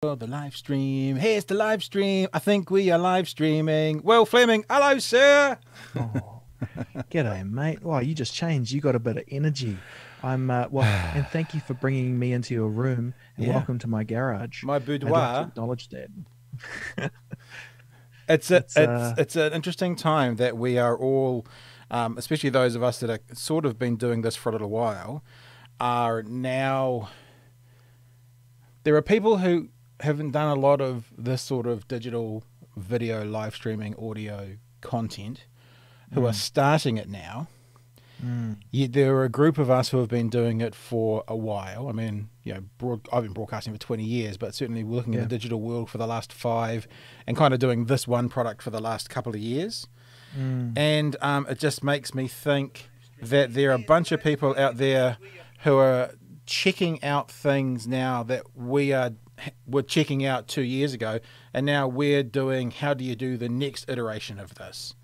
for the live stream. Here's the live stream. I think we are live streaming. Will Fleming, hello, sir. Oh, g'day, mate. Wow, you just changed. You got a bit of energy. And thank you for bringing me into your room, and welcome to my garage. My boudoir. I'd like to acknowledge that. It's an interesting time that we are all, especially those of us that are sort of been doing this for a little while, are now. There are people who haven't done a lot of this sort of digital video, live streaming, audio content, who are starting it now. Yet there are a group of us who have been doing it for a while. I mean, I've been broadcasting for 20 years, but certainly we're looking at the digital world for the last 5 and kind of doing this one product for the last couple of years. And it just makes me think that there are a bunch of people out there who are checking out things now that were checking out 2 years ago, and now we're doing, how do you do the next iteration of this?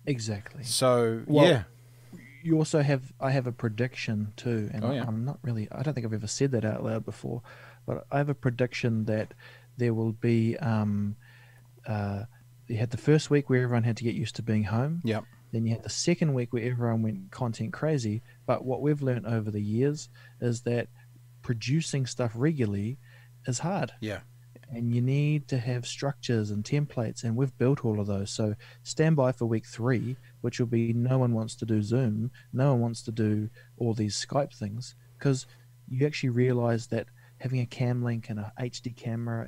Exactly. So, You also I have a prediction too, and I don't think I've ever said that out loud before, but I have a prediction that there will be, you had the first week where everyone had to get used to being home. Yep. Then you had the second week where everyone went content crazy. But what we've learned over the years is that producing stuff regularly is hard. Yeah. And you need to have structures and templates, and we've built all of those. So stand by for week 3, which will be no one wants to do Zoom, no one wants to do all these Skype things, because you actually realize that having a cam link and a HD camera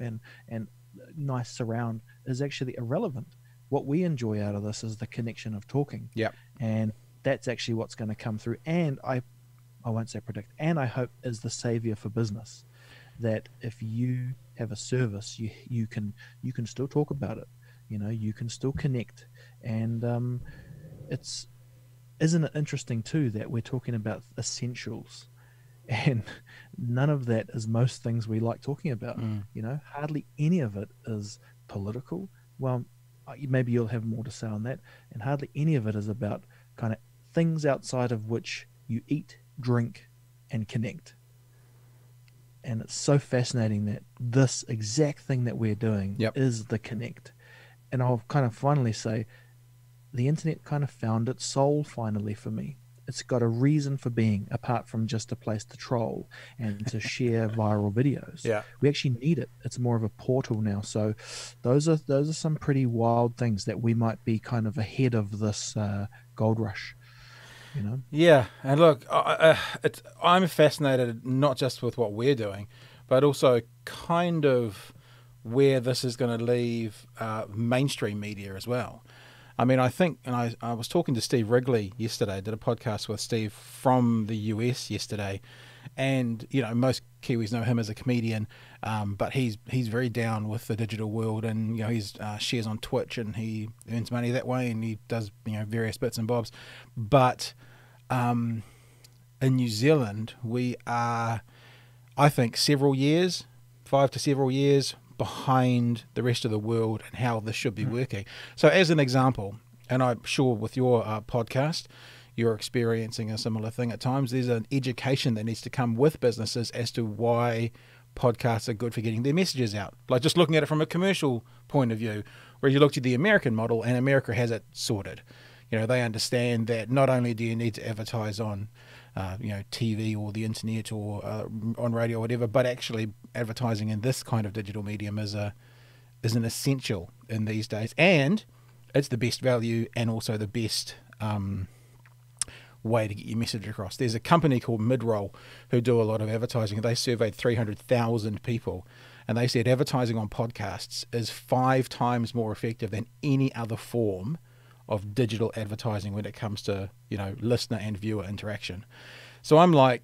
and nice surround is actually irrelevant. What we enjoy out of this is the connection of talking. Yep. And that's actually what's going to come through. And I won't say predict, and I hope is the savior for business, that if you have a service, you can still talk about it. You can still connect. And isn't it interesting too that we're talking about essentials, and none of that is most things we like talking about. Hardly any of it is political. Well, maybe you'll have more to say on that. And hardly any of it is about kind of things outside of which you eat, drink, and connect. And it's so fascinating that this exact thing that we're doing is the connect. And I'll kind of finally say, the internet kind of found its soul finally for me. It's got a reason for being, apart from just a place to troll and to share viral videos. Yeah. We actually need it. It's more of a portal now. So those are some pretty wild things that we might be kind of ahead of this gold rush. Yeah, and look, I'm fascinated not just with what we're doing, but also kind of where this is going to leave mainstream media as well. I mean, I think, and I was talking to Steve Wrigley yesterday, did a podcast with Steve from the US yesterday, and most Kiwis know him as a comedian, but he's very down with the digital world, and he's shares on Twitch, and he earns money that way, and he does various bits and bobs. But in New Zealand, we are, I think, 5 to several years behind the rest of the world and how this should be working. So as an example, and I'm sure with your podcast, you're experiencing a similar thing at times, there's an education that needs to come with businesses as to why podcasts are good for getting their messages out. Like just looking at it from a commercial point of view, where you looked at the American model, and America has it sorted. They understand that not only do you need to advertise on TV or the internet or on radio or whatever, but actually advertising in this kind of digital medium is an essential in these days, and it's the best value and also the best way to get your message across. There's a company called Midroll who do a lot of advertising. They surveyed 300,000 people, and they said advertising on podcasts is 5 times more effective than any other form of digital advertising when it comes to listener and viewer interaction. So I'm like,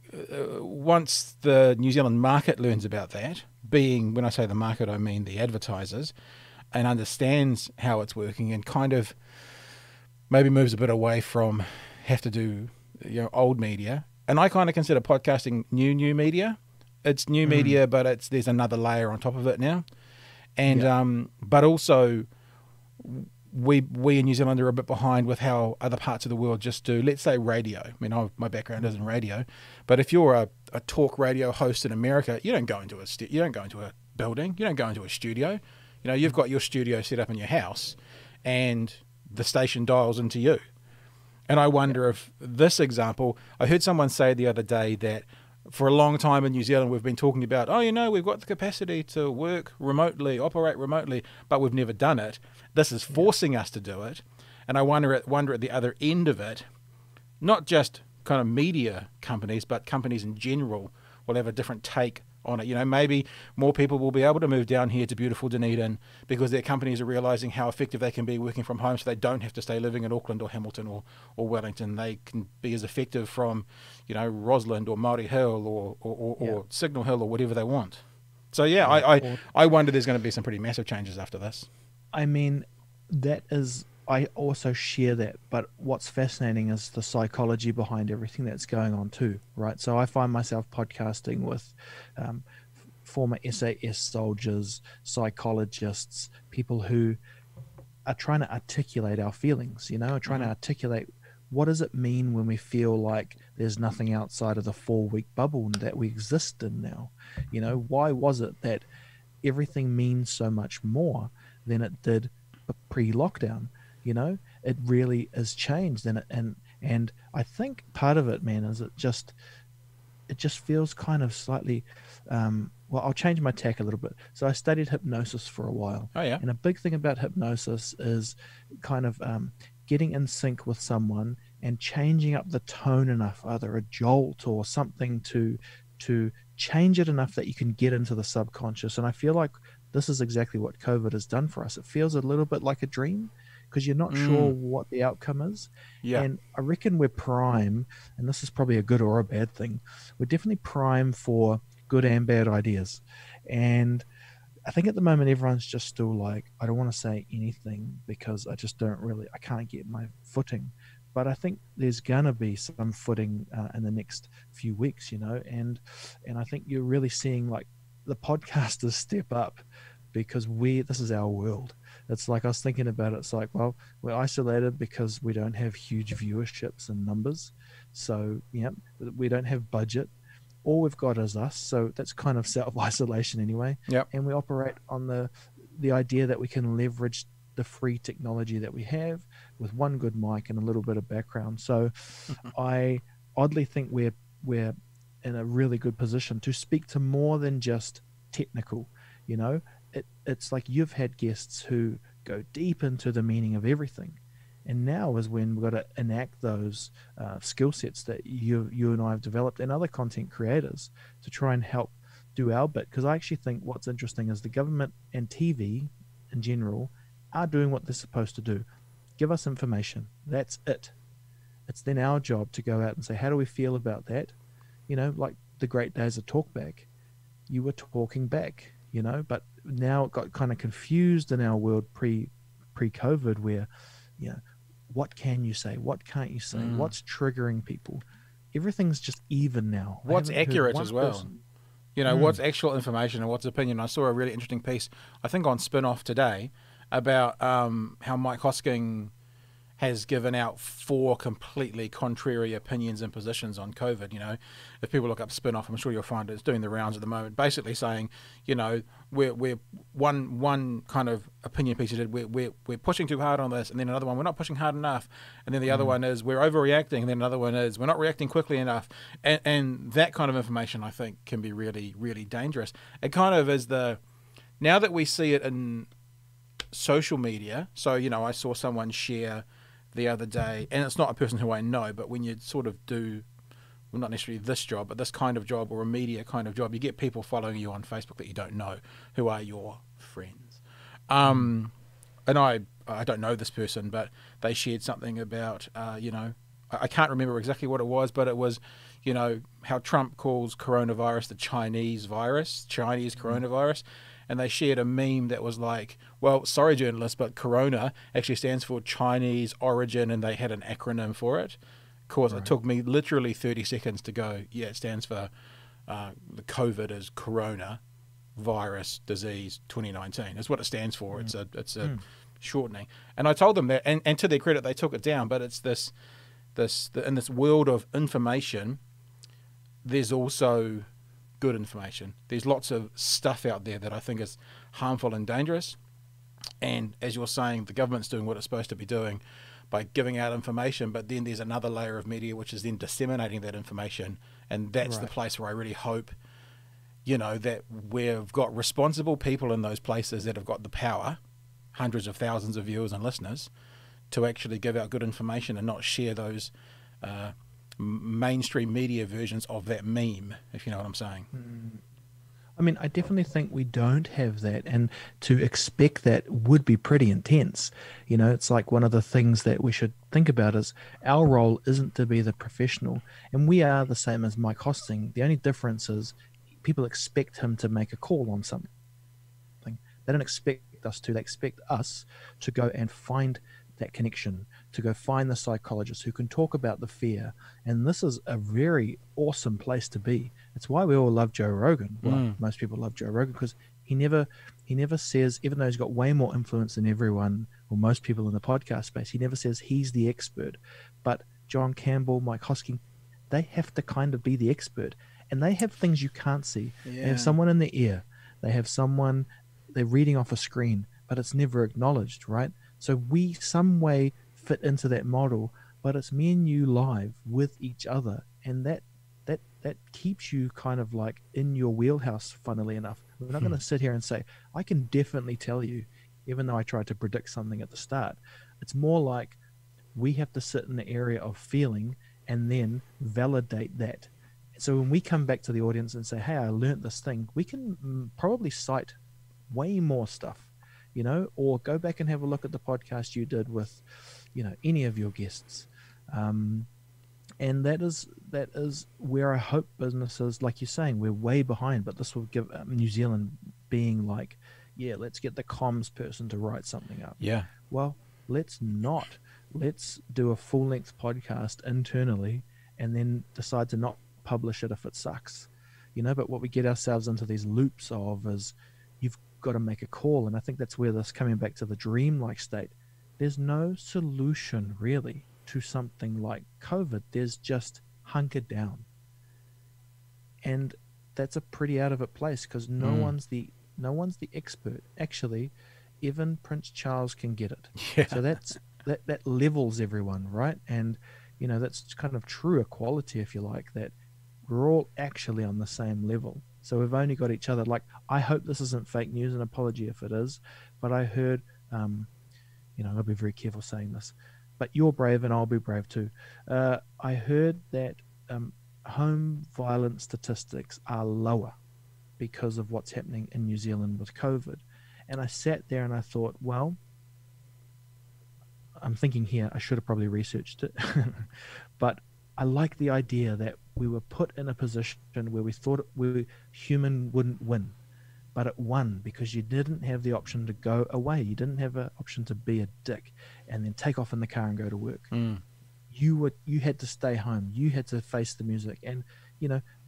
once the New Zealand market learns about that, when I say the market, I mean the advertisers, and understands how it's working, and kind of maybe moves a bit away from have to do old media. And I kind of consider podcasting new media. It's new media, but there's another layer on top of it now. And but also we in New Zealand are a bit behind with how other parts of the world just do, let's say, radio. I mean, my background is in radio, but if you're a talk radio host in America, you don't go into a building. You don't go into a studio. You've got your studio set up in your house, and the station dials into you. And I wonder if this example, I heard someone say the other day that for a long time in New Zealand, we've been talking about, we've got the capacity to work remotely, operate remotely, but we've never done it. This is forcing us to do it. And I wonder at the other end of it, not just kind of media companies, but companies in general will have a different take on it. Maybe more people will be able to move down here to beautiful Dunedin because their companies are realising how effective they can be working from home, so they don't have to stay living in Auckland or Hamilton or Wellington. They can be as effective from, Roslyn or Māori Hill or Signal Hill or whatever they want. So I wonder there's going to be some pretty massive changes after this. I mean, I also share that, but what's fascinating is the psychology behind everything that's going on too, right? So I find myself podcasting with former SAS soldiers, psychologists, people who are trying to articulate our feelings, trying to articulate what does it mean when we feel like there's nothing outside of the 4-week bubble that we exist in now? Why was it that everything means so much more than it did pre-lockdown? It really has changed, and I think part of it, man, is it just feels kind of slightly. Well, I'll change my tack a little bit. So I studied hypnosis for a while. Oh yeah. And a big thing about hypnosis is kind of getting in sync with someone and changing up the tone enough, either a jolt or something to change it enough that you can get into the subconscious. And I feel like this is exactly what COVID has done for us. It feels a little bit like a dream, because you're not sure what the outcome is. Yeah. And I reckon we're prime, and this is probably a good or a bad thing, we're definitely prime for good and bad ideas. And I think at the moment everyone's just still like, I don't want to say anything because I can't get my footing. But I think there's gonna be some footing in the next few weeks, and I think you're really seeing like the podcasters step up, because this is our world. It's like, I was thinking about it, it's like, well, we're isolated because we don't have huge viewerships and numbers. So, we don't have budget. All we've got is us. So that's kind of self-isolation anyway. Yep. And we operate on the idea that we can leverage the free technology that we have with one good mic and a little bit of background. So I oddly think we're in a really good position to speak to more than just technical, It's like you've had guests who go deep into the meaning of everything, and now is when we've got to enact those skill sets that you and I have developed, and other content creators, to try and help do our bit. Because I actually think what's interesting is the government and TV in general are doing what they're supposed to do. Give us information. That's it. It's then our job to go out and say, how do we feel about that? Like the great days of talkback. You were talking back. But now it got kind of confused in our world pre-COVID, where, what can you say? What can't you say? What's triggering people? Everything's just even now. What's accurate as well? What's actual information and what's opinion? I saw a really interesting piece, I think on Spin-Off today, about how Mike Hosking has given out 4 completely contrary opinions and positions on COVID. If people look up Spin-Off, I'm sure you'll find it's doing the rounds at the moment, basically saying, we're one kind of opinion piece he did, we're pushing too hard on this, and then another one, we're not pushing hard enough, and then the other one is we're overreacting, and then another one is we're not reacting quickly enough, and that kind of information I think can be really, really dangerous. It kind of is now that we see it in social media. So I saw someone share the other day, and it's not a person who I know, but when you sort of do, well, not necessarily this job, but this kind of job or a media kind of job, you get people following you on Facebook that you don't know, who are your friends. And I don't know this person, but they shared something about, I can't remember exactly what it was, but it was, how Trump calls coronavirus the Chinese virus, Chinese coronavirus. And they shared a meme that was like, well, sorry, journalists, but Corona actually stands for Chinese origin, and they had an acronym for it. Of course, It took me literally 30 seconds to go, yeah, it stands for the COVID is Corona virus disease 2019. That's what it stands for. It's a shortening. And I told them that, and to their credit, they took it down. But it's this in this world of information, there's also good information. There's lots of stuff out there that I think is harmful and dangerous. And as you're saying, the government's doing what it's supposed to be doing by giving out information, but then there's another layer of media which is then disseminating that information. And that's the place where I really hope, that we've got responsible people in those places that have got the power, hundreds of thousands of viewers and listeners, to actually give out good information and not share those mainstream media versions of that meme, if you know what I'm saying. I mean, I definitely think we don't have that, and to expect that would be pretty intense. It's like one of the things that we should think about is our role isn't to be the professional, and we are the same as Mike Hosting. The only difference is people expect him to make a call on something. They don't expect us to. They expect us to go and find that connection, to go find the psychologist who can talk about the fear. And this is a very awesome place to be. It's why we all love Joe Rogan. Well, most people love Joe Rogan because he never says, even though he's got way more influence than everyone or most people in the podcast space, he never says he's the expert. But John Campbell, Mike Hosking, they have to kind of be the expert. And they have things you can't see. Yeah. They have someone in their ear. They have someone, they're reading off a screen, but it's never acknowledged, right? So we some way fit into that model, but it's me and you live with each other, and that keeps you kind of like in your wheelhouse, funnily enough. We're not going to sit here and say, I can definitely tell you, even though I tried to predict something at the start. It's more like we have to sit in the area of feeling and then validate that. So when we come back to the audience and say, hey, I learned this thing, we can probably cite way more stuff. Or go back and have a look at the podcast you did with, any of your guests. And that is where I hope businesses, like you're saying, we're way behind, but this will give New Zealand being like, yeah, let's get the comms person to write something up. Yeah. Well, let's not. Let's do a full-length podcast internally and then decide to not publish it if it sucks. But what we get ourselves into these loops of is you've got to make a call. And I think that's where this, coming back to the dream-like state, there's no solution really to something like COVID. There's just hunker down. And that's a pretty out of it place because no one's the expert. Actually, even Prince Charles can get it. Yeah. So that levels everyone, right? And that's kind of true equality, if you like, that we're all actually on the same level. So we've only got each other. Like, I hope this isn't fake news, and apology if it is, but I heard, I'll be very careful saying this, but you're brave and I'll be brave too. I heard that home violence statistics are lower because of what's happening in New Zealand with COVID. And I sat there and I thought, well, I'm thinking here, I should have probably researched it, but I like the idea that we were put in a position where we thought human wouldn't win, but it won because you didn't have the option to go away. You didn't have an option to be a dick and then take off in the car and go to work. You had to stay home. You had to face the music, and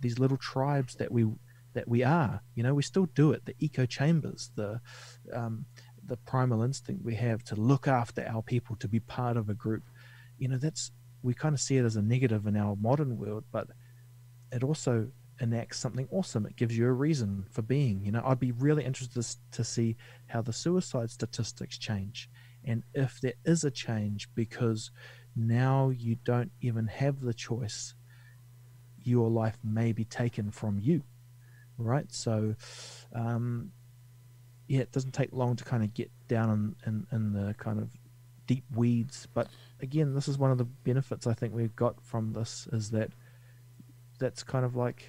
these little tribes that we are. We still do it. The echo chambers, the primal instinct we have to look after our people, to be part of a group. We kind of see it as a negative in our modern world, but it also enacts something awesome. It gives you a reason for being. I'd be really interested to see how the suicide statistics change, and if there is a change because now you don't even have the choice. Your life may be taken from you, right? So, it doesn't take long to kind of get down in the kind of deep weeds, but again, this is one of the benefits I think we've got from this, is that that's kind of like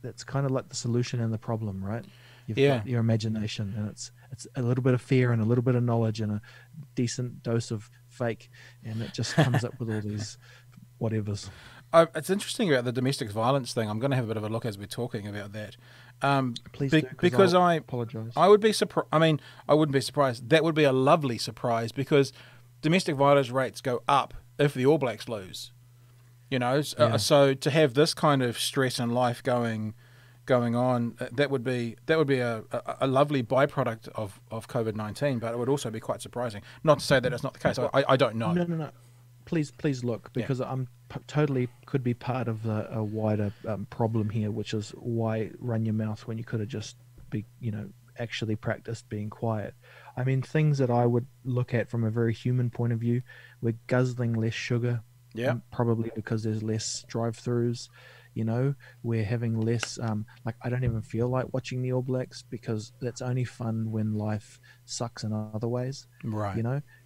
the solution and the problem, right? You've got your imagination, and it's a little bit of fear and a little bit of knowledge and a decent dose of fake, and it just comes up with all these whatevers. It's interesting about the domestic violence thing. I'm going to have a bit of a look as we're talking about that. Please do, because I apologize. I would be surprised. I mean, I wouldn't be surprised. That would be a lovely surprise, because domestic violence rates go up if the All Blacks lose. So to have this kind of stress in life going on, that would be a lovely byproduct of COVID-19, but it would also be quite surprising. Not to say that it's not the case. I don't know. No. Please look, because I'm totally could be part of a wider problem here, which is why run your mouth when you could have just actually practiced being quiet. I mean, things that I would look at from a very human point of view, we're guzzling less sugar, Yeah. probably because there's less drive-throughs. We're having less. Like, I don't even feel like watching the All Blacks because that's only fun when life sucks in other ways. Right.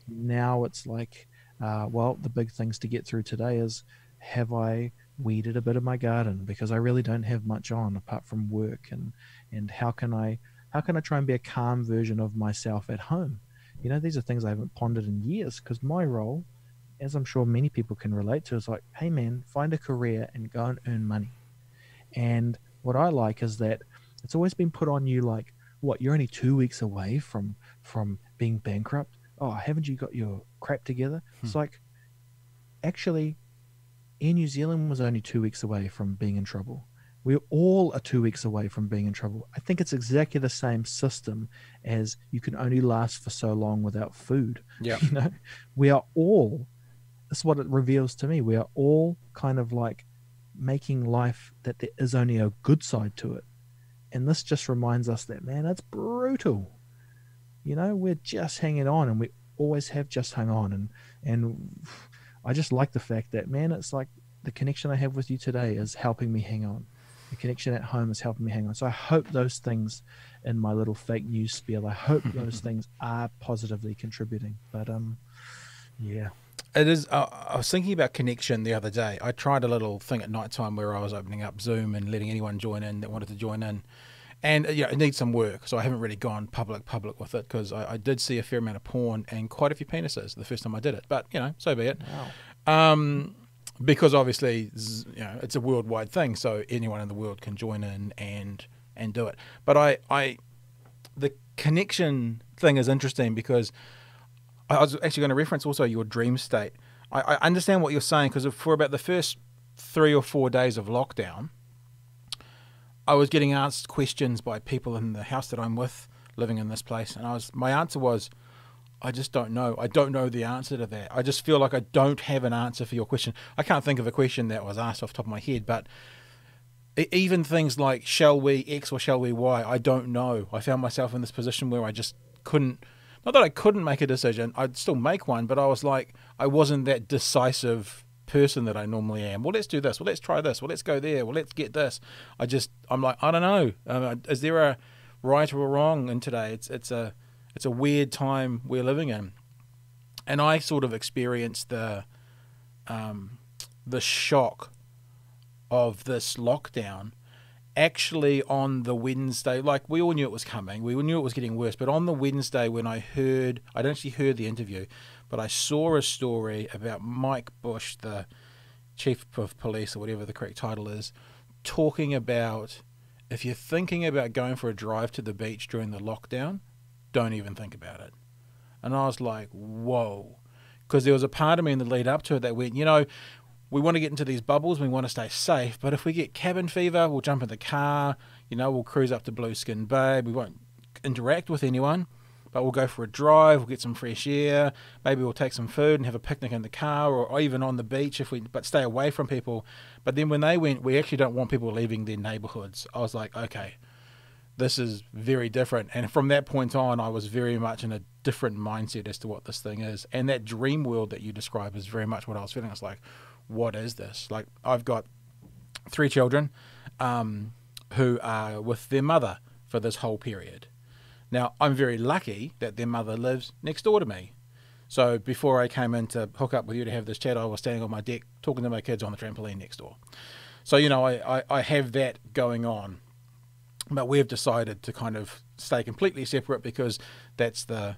Now it's like, well, the big things to get through today is, have I weeded a bit of my garden, because I really don't have much on apart from work, and how can I try and be a calm version of myself at home? These are things I haven't pondered in years, because my role, as I'm sure many people can relate to, is like, hey man, find a career and go and earn money. And what I like is that it's always been put on you like, what, you're only 2 weeks away from being bankrupt. Oh, haven't you got your crap together? It's like, actually, Air New Zealand was only 2 weeks away from being in trouble. We all are 2 weeks away from being in trouble. I think it's exactly the same system as you can only last for so long without food. Yeah. We are all, that's what it reveals to me. We are all kind of like making life that there is only a good side to it. And this just reminds us that, man, it's brutal. We're just hanging on, and we always have just hung on. And I just like the fact that, man, it's like the connection I have with you today is helping me hang on. The connection at home is helping me hang on. So I hope those things in my little fake news spiel, I hope those things are positively contributing. But yeah. It is. I was thinking about connection the other day. I tried a little thing at night time where I was opening up Zoom and letting anyone join in that wanted to join in. And it needs some work, so I haven't really gone public with it, because I did see a fair amount of porn and quite a few penises the first time I did it. But, so be it. Wow. Because obviously, it's a worldwide thing, so anyone in the world can join in and do it. But the connection thing is interesting, because I was actually going to reference also your dream state. I understand what you're saying, because for about the first 3 or 4 days of lockdown, I was getting asked questions by people in the house that I'm with, living in this place, and my answer was, I just don't know. I don't know the answer to that. I just feel like I don't have an answer for your question. I can't think of a question that was asked off the top of my head, but even things like, shall we X or shall we Y, I don't know. I found myself in this position where I just couldn't, not that I couldn't make a decision, I'd still make one, but I was like, I wasn't that decisive person that I normally am. Well, let's do this. Well, let's try this. Well, let's go there. Well, let's get this. I'm like, I don't know. Is there a right or a wrong in today? It's a weird time we're living in. And I sort of experienced the shock of this lockdown actually on the Wednesday. Like, we all knew it was coming. We all knew it was getting worse. But on the Wednesday when I actually heard the interview, but I saw a story about Mike Bush, the chief of police, or whatever the correct title is, talking about, if you're thinking about going for a drive to the beach during the lockdown, don't even think about it. And I was like, whoa. Because there was a part of me in the lead up to it that went, we want to get into these bubbles, we want to stay safe, but if we get cabin fever, we'll jump in the car, we'll cruise up to Blue Skin Bay, we won't interact with anyone, but we'll go for a drive, we'll get some fresh air, maybe we'll take some food and have a picnic in the car, or even on the beach, but stay away from people. But then when they went, we actually don't want people leaving their neighborhoods, I was like, okay, this is very different. And from that point on, I was very much in a different mindset as to what this thing is. And that dream world that you describe is very much what I was feeling. I was like, what is this? Like, I've got 3 children who are with their mother for this whole period. Now, I'm very lucky that their mother lives next door to me. So before I came in to hook up with you to have this chat, I was standing on my deck talking to my kids on the trampoline next door. So, I have that going on. But we've decided to kind of stay completely separate, because that's the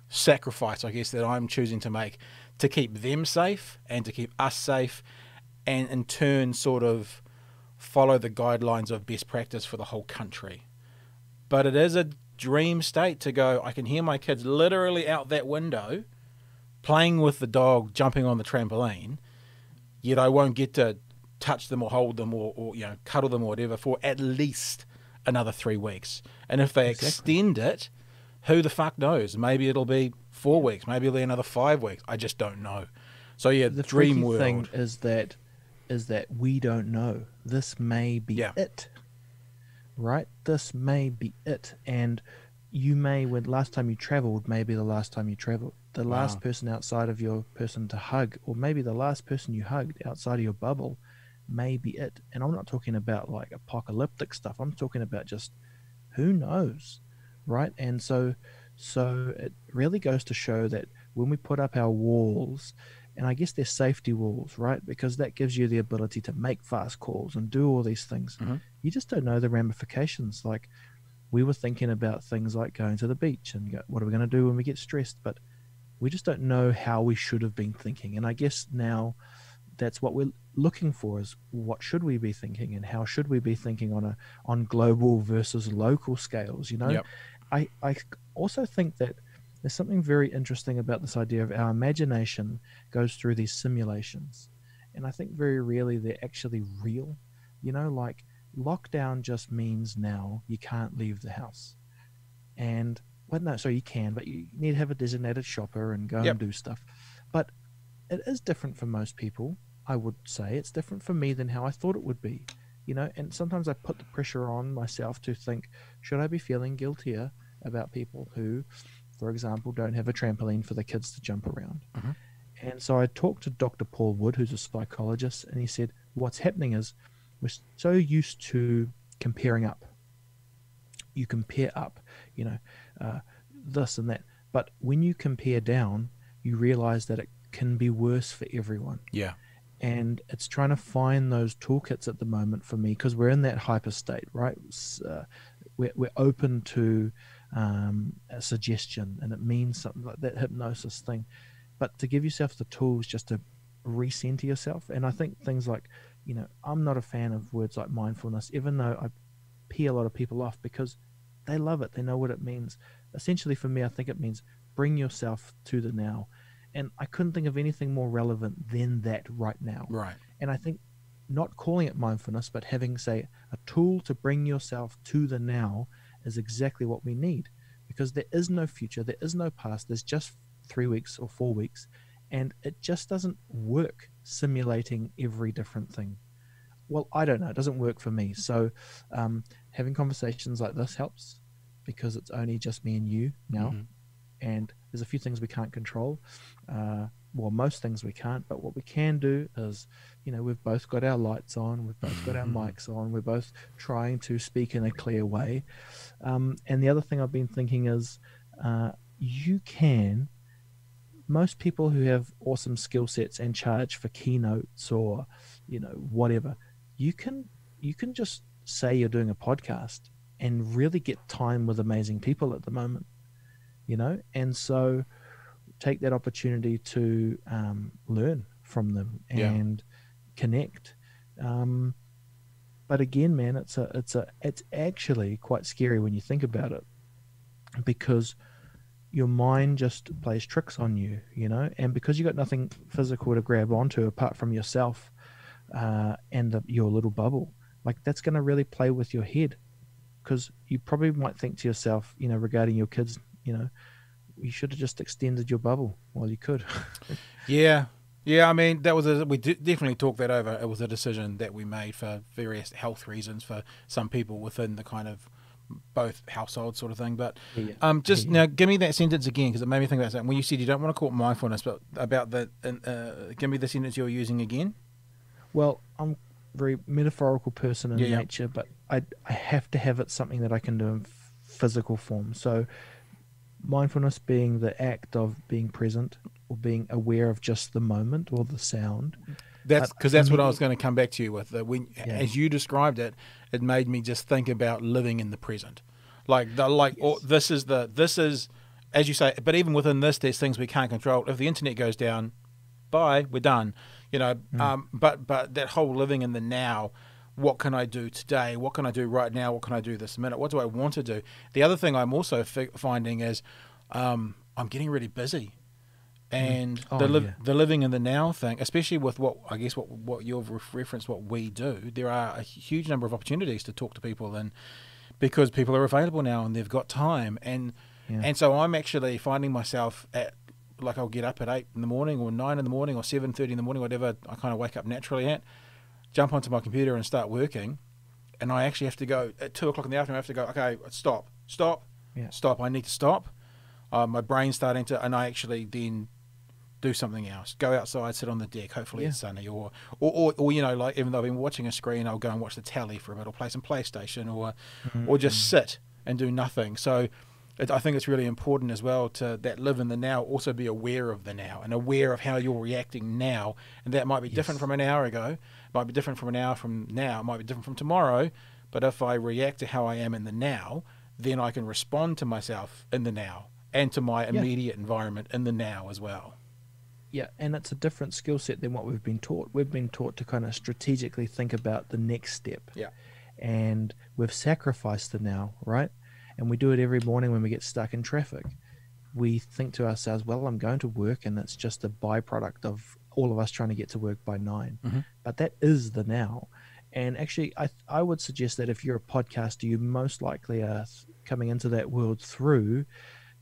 sacrifice, I guess, that I'm choosing to make to keep them safe and to keep us safe, and in turn sort of follow the guidelines of best practice for the whole country. But it is a dream state to go, I can hear my kids literally out that window playing with the dog, jumping on the trampoline, yet I won't get to touch them or hold them or cuddle them or whatever for at least another 3 weeks. And if they extend it, who the fuck knows? Maybe it'll be 4 weeks, maybe it'll be another 5 weeks. I just don't know. So yeah, The dream freaky world. thing is that we don't know. This may be Yeah. it, right? This may be it, and you may, when last time you traveled, maybe the last time you traveled, the last Wow. person outside of your person to hug, or maybe the last person you hugged outside of your bubble, may be it. And I'm not talking about like apocalyptic stuff. I'm talking about just who knows, right? And so it really goes to show that when we put up our walls, and I guess they're safety walls, right? Because that gives you the ability to make fast calls and do all these things. Hmm. You just don't know the ramifications. Like, we were thinking about things like going to the beach and what are we going to do when we get stressed, but we just don't know how we should have been thinking. And I guess now that's what we're looking for, is what should we be thinking, and how should we be thinking on global versus local scales, you know? Yep. I also think that there's something very interesting about this idea of our imagination goes through these simulations, and I think very rarely they're actually real. You know, like, lockdown just means now you can't leave the house. And well, no, so you can, but you need to have a designated shopper and go and Yep. do stuff. But it is different for most people. I would say it's different for me than how I thought it would be, you know. And sometimes I put the pressure on myself to think, should I be feeling guiltier about people who, for example, don't have a trampoline for the kids to jump around? Hmm. And so I talked to Dr. Paul Wood, who's a psychologist, and he said what's happening is we're so used to comparing up. You compare up, you know, this and that. But when you compare down, you realize that it can be worse for everyone. Yeah. And it's trying to find those toolkits at the moment for me, because we're in that hyper state, right? We're open to a suggestion, and it means something like that hypnosis thing. But to give yourself the tools just to recenter yourself. And I think things like, you know, I'm not a fan of words like mindfulness, even though I pee a lot of people off because they love it. They know what it means. Essentially, for me, I think it means bring yourself to the now. And I couldn't think of anything more relevant than that right now. Right. And I think not calling it mindfulness, but having, say, a tool to bring yourself to the now is exactly what we need, because there is no future, there is no past, there's just 3 weeks or 4 weeks, and it just doesn't work simulating every different thing. Well, I don't know, it doesn't work for me. So having conversations like this helps, because it's only just me and you now. Hmm. And there's a few things we can't control. Well, most things we can't, but what we can do is, you know, we've both got our lights on, we've both got our mics on, we're both trying to speak in a clear way. And the other thing I've been thinking is, you can, most people who have awesome skill sets and charge for keynotes or, you know, whatever, you can just say you're doing a podcast and really get time with amazing people at the moment, you know. And so take that opportunity to learn from them and connect. But again, man, it's actually quite scary when you think about it, because your mind just plays tricks on you, you know, and because you got nothing physical to grab onto apart from yourself and your little bubble, like, that's going to really play with your head, because you probably might think to yourself, you know, regarding your kids, you know, you should have just extended your bubble while you could. Yeah. Yeah, I mean, that was we definitely talked that over. It was a decision that we made for various health reasons for some people within the kind of both households sort of thing. But just now, give me that sentence again, because it made me think about that. When you said you don't want to call it mindfulness, but about the, give me the sentence you're using again. Well, I'm a very metaphorical person in nature, but I have to have it something that I can do in physical form. So mindfulness being the act of being present or being aware of just the moment or the sound. That's because that's what I was going to come back to you with. As you described it, it made me just think about living in the present. This is, as you say, but even within this, there's things we can't control. If the internet goes down, bye, we're done. You know, but that whole living in the now. What can I do today? What can I do right now? What can I do this minute? What do I want to do? The other thing I'm also finding is I'm getting really busy. And the living in the now thing, especially with what you've referenced, what we do, there are a huge number of opportunities to talk to people, and because people are available now and they've got time. And so I'm actually finding myself at like I'll get up at 8 in the morning or 9 in the morning or 7:30 in the morning, whatever I kind of wake up naturally at, jump onto my computer and start working. And I actually have to go at 2 o'clock in the afternoon. I have to go, okay, stop, Yeah. stop. I need to stop. My brain's starting to, and I actually then do something else. Go outside, sit on the deck. Hopefully it's sunny, or you know, like even though I've been watching a screen, I'll go and watch the telly for a bit, or play some PlayStation, or just sit and do nothing. So I think it's really important as well to that live in the now. Also be aware of the now and aware of how you're reacting now, and that might be different from an hour ago. Might be different from an hour from now. It might be different from tomorrow. But if I react to how I am in the now, then I can respond to myself in the now and to my immediate environment in the now as well. Yeah, and it's a different skill set than what we've been taught. We've been taught to kind of strategically think about the next step. Yeah. And we've sacrificed the now, right? And we do it every morning when we get stuck in traffic. We think to ourselves, well, I'm going to work, and it's just a byproduct of all of us trying to get to work by 9. Mm-hmm. But that is the now. And actually, I would suggest that if you're a podcaster, you most likely are coming into that world through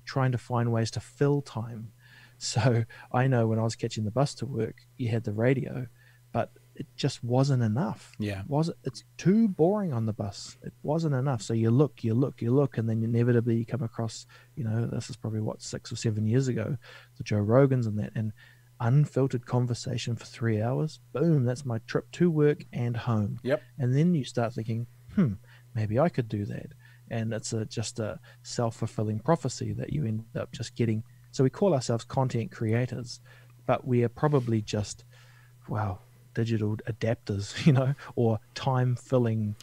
trying to find ways to fill time. So I know when I was catching the bus to work, you had the radio, but it just wasn't enough. Yeah. It's too boring on the bus. It wasn't enough. So you look, and then inevitably you come across, you know, this is probably 6 or 7 years ago, the Joe Rogans and that, and unfiltered conversation for 3 hours. Boom, that's my trip to work and home. Yep. And then you start thinking, maybe I could do that. And it's just a self-fulfilling prophecy that you end up just getting. So we call ourselves content creators, but we are probably just, digital adapters, you know, or time-filling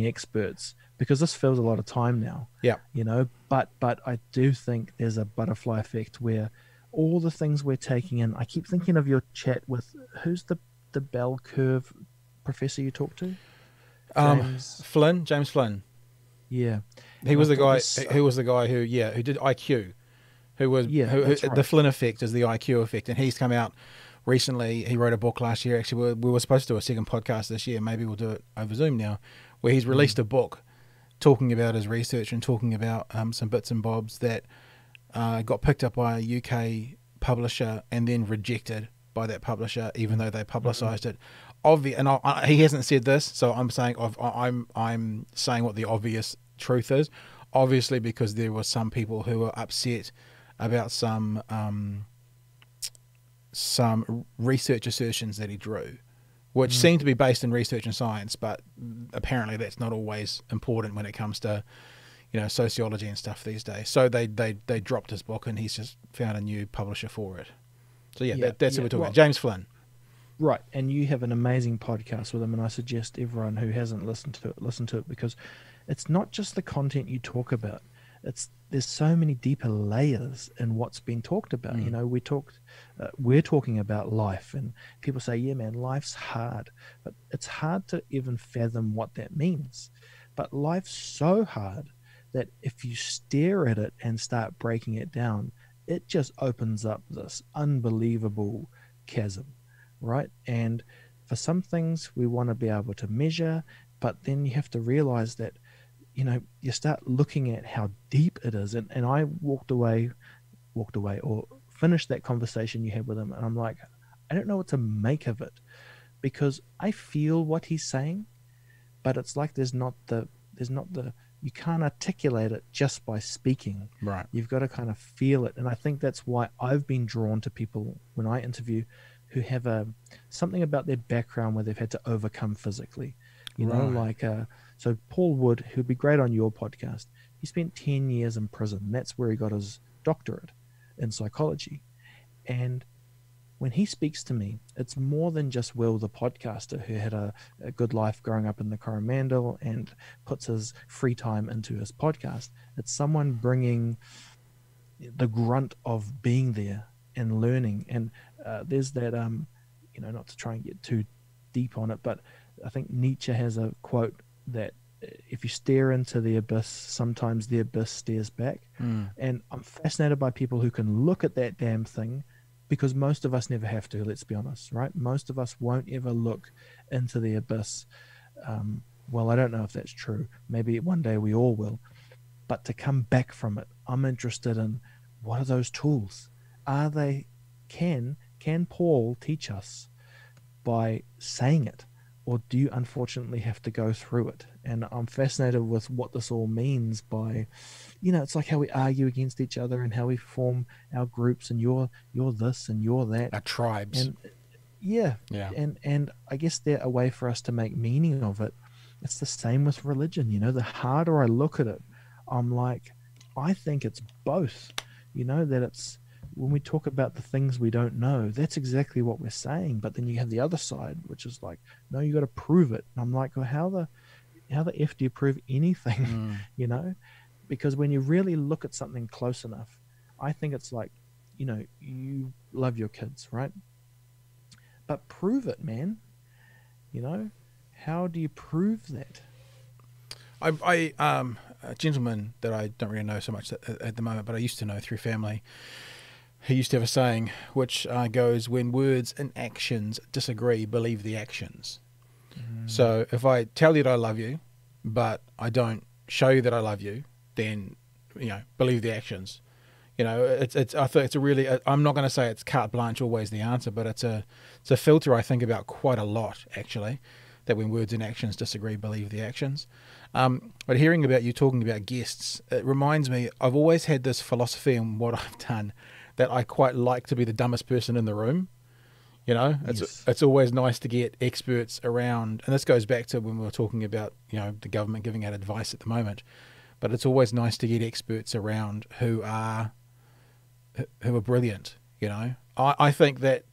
experts, because this fills a lot of time now. Yeah. You know, but I do think there's a butterfly effect where all the things we're taking in. I keep thinking of your chat with, who's the bell curve professor you talked to? James Flynn. Yeah. He was the guy who did IQ, who right. The Flynn effect is the IQ effect, and he's come out recently. He wrote a book last year. Actually, we were supposed to do a second podcast this year. Maybe we'll do it over Zoom now, where he's released a book talking about his research and talking about some bits and bobs that got picked up by a UK publisher and then rejected by that publisher, even though they publicised it. He hasn't said this, so I'm saying I'm saying what the obvious truth is. Obviously, because there were some people who were upset about some research assertions that he drew, which seemed to be based in research and science, but apparently that's not always important when it comes to, you know, sociology and stuff these days. So they dropped his book, and he's just found a new publisher for it. So that's what we're talking about. James Flynn. Right, and you have an amazing podcast with him, and I suggest everyone who hasn't listened to it, listen to it, because it's not just the content you talk about. There's so many deeper layers in what's been talked about. You know, we're talking about life, and people say, yeah, man, life's hard, but it's hard to even fathom what that means. But life's so hard that if you stare at it and start breaking it down, it just opens up this unbelievable chasm. Right. And for some things we want to be able to measure, but then you have to realize that, you know, you start looking at how deep it is. And I walked away or finished that conversation you had with him, and I'm like, I don't know what to make of it, because I feel what he's saying, but it's like there's not the you can't articulate it just by speaking. Right. You've got to kind of feel it. And I think that's why I've been drawn to people when I interview who have something about their background where they've had to overcome physically, you know, like, so Paul Wood, who'd be great on your podcast, he spent 10 years in prison. That's where he got his doctorate in psychology. And when he speaks to me, it's more than just Will, the podcaster, who had a good life growing up in the Coromandel and puts his free time into his podcast. It's someone bringing the grunt of being there and learning. And there's that, you know, not to try and get too deep on it, but I think Nietzsche has a quote that if you stare into the abyss, sometimes the abyss stares back. And I'm fascinated by people who can look at that damn thing, because most of us never have to, let's be honest, right? Most of us won't ever look into the abyss. Well, I don't know if that's true. Maybe one day we all will. But to come back from it, I'm interested in what are those tools? Are they, can Paul teach us by saying it, or do you unfortunately have to go through it? And I'm fascinated with what this all means by, it's like how we argue against each other and how we form our groups, and you're this and you're that. Our tribes. And yeah, Yeah. and I guess they're a way for us to make meaning of it. It's the same with religion. The harder I look at it, I'm like, I think it's both. That it's, when we talk about the things we don't know, that's exactly what we're saying. But then you have the other side, which is like, no, you got to prove it. And I'm like, well, how the F do you prove anything? Because when you really look at something close enough, I think it's like, you love your kids, right? But prove it, man. How do you prove that? A gentleman that I don't really know so much at the moment, but I used to know through family. He used to have a saying which goes, "When words and actions disagree, believe the actions." So if I tell you that I love you, but I don't show you that I love you, then believe the actions. It's I think it's a really, I'm not going to say it's carte blanche always the answer, but it's a filter I think about quite a lot actually. That when words and actions disagree, believe the actions. But hearing about you talking about guests, it reminds me, I've always had this philosophy in what I've done, that I quite like to be the dumbest person in the room. It's always nice to get experts around, and this goes back to when we were talking about the government giving out advice at the moment. But it's always nice to get experts around who are brilliant. I think that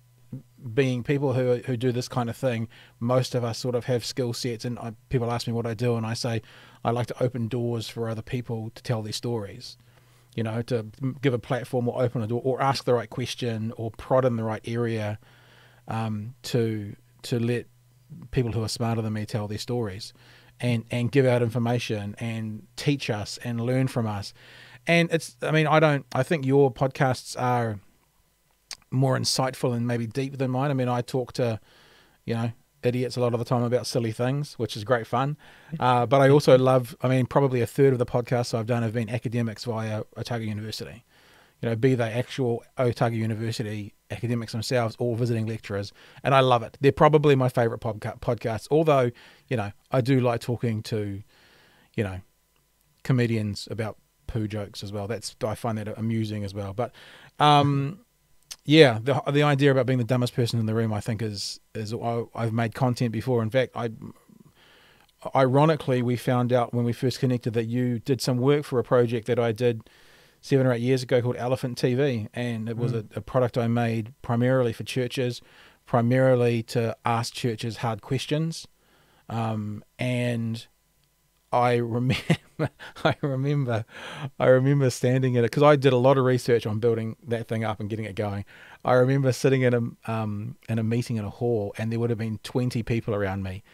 being people who do this kind of thing, most of us sort of have skill sets, and people ask me what I do, and I say I like to open doors for other people to tell their stories, to give a platform or open a door or ask the right question or prod in the right area, to let people who are smarter than me tell their stories and give out information and teach us and learn from us. And I think your podcasts are more insightful and maybe deep than mine. I talk to, idiots a lot of the time about silly things, which is great fun. But I also love, probably a third of the podcasts I've done have been academics via Otago University. Be they actual Otago University academics themselves or visiting lecturers. And I love it. They're probably my favorite podcasts. Although, I do like talking to, comedians about poo jokes as well. I find that amusing as well. But, yeah, the idea about being the dumbest person in the room, I think, is I've made content before. In fact, ironically, we found out when we first connected that you did some work for a project that I did 7 or 8 years ago called Elephant TV, and it was a product I made primarily for churches, primarily to ask churches hard questions, and I remember standing in it because I did a lot of research on building that thing up and getting it going. I remember sitting in a meeting in a hall, and there would have been 20 people around me,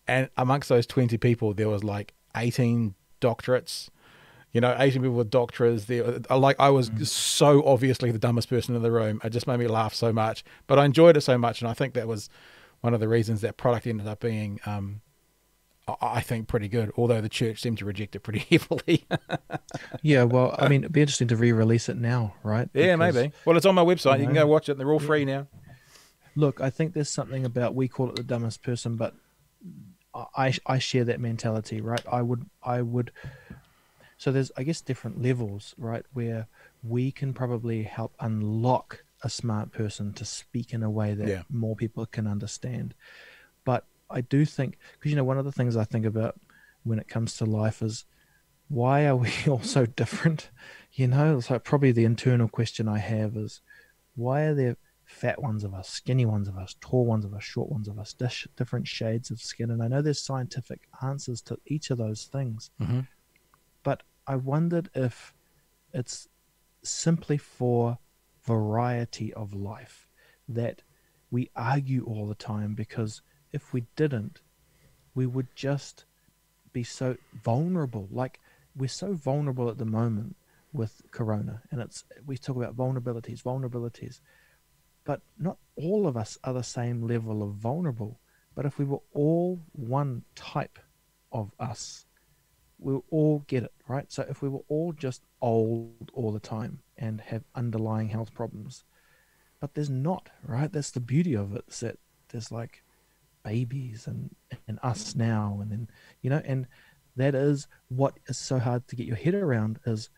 and amongst those 20 people there was like 18 doctorates, 18 people with doctorates. I was so obviously the dumbest person in the room. It just made me laugh so much, but I enjoyed it so much, and I think that was one of the reasons that product ended up being I think pretty good, although the church seemed to reject it pretty heavily. Yeah, well, it'd be interesting to re-release it now, right? Yeah, Because, maybe. Well, it's on my website. You can go watch it. They're all free now. Look, I think there's something about, we call it the dumbest person, but I share that mentality, right? I would. So there's, I guess, different levels, right, where we can probably help unlock a smart person to speak in a way that more people can understand. But I do think, because one of the things I think about when it comes to life is, why are we all so different? It's like probably the internal question I have is, why are there fat ones of us, skinny ones of us, tall ones of us, short ones of us, different shades of skin? And I know there's scientific answers to each of those things, but I wondered if it's simply for variety of life that we argue all the time, because if we didn't, we would just be so vulnerable. Like, we're so vulnerable at the moment with Corona, and we talk about vulnerabilities, but not all of us are the same level of vulnerable. But if we were all one type of us, we'll all get it, right? So if we were all just old all the time and have underlying health problems, but there's not, right? That's the beauty of it, is that there's like babies and us now, and then, and that is what is so hard to get your head around, is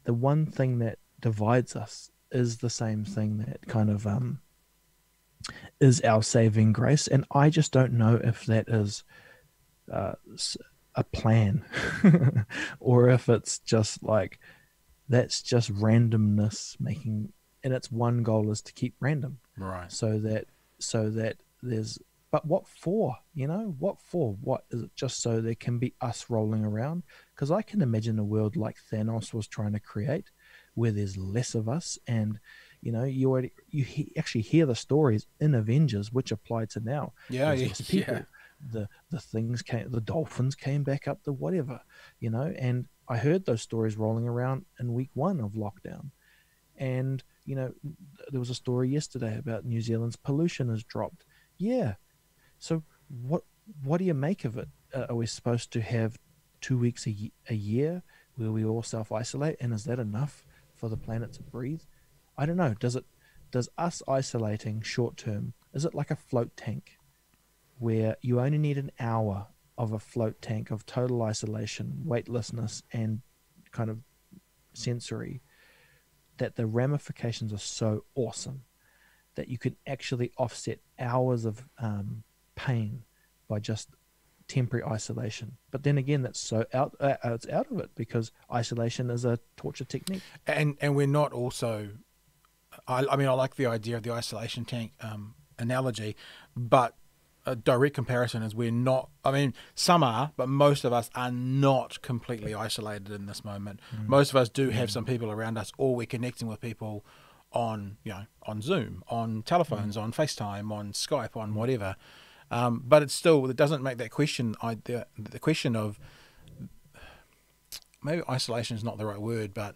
the one thing that divides us is the same thing that kind of is our saving grace. And I just don't know if that is a plan or if it's just like, that's just randomness making, and its one goal is to keep random, Right. so that there's, but what for? What is it? Just so there can be us rolling around? Because I can imagine a world like Thanos was trying to create, where there's less of us, and actually hear the stories in Avengers which apply to now. Yeah, There's yeah, less people. yeah. The dolphins came back up to whatever, and I heard those stories rolling around in week 1 of lockdown. And there was a story yesterday about New Zealand's pollution has dropped. Yeah. So what do you make of it? Are we supposed to have 2 weeks a year where we all self-isolate, and is that enough for the planet to breathe? I don't know. Does us isolating short term, is it like a float tank where you only need an hour of a float tank of total isolation, weightlessness, and kind of sensory, that the ramifications are so awesome that you can actually offset hours of pain by just temporary isolation? But then again, that's so it's out of it, because isolation is a torture technique. And we're not also. I mean, I like the idea of the isolation tank analogy, but a direct comparison is we're not. I mean, some are, but most of us are not completely isolated in this moment. Most of us do have some people around us, or we're connecting with people on on Zoom, on telephones, on FaceTime, on Skype, on whatever. But it doesn't make that question. The question of, maybe isolation is not the right word, but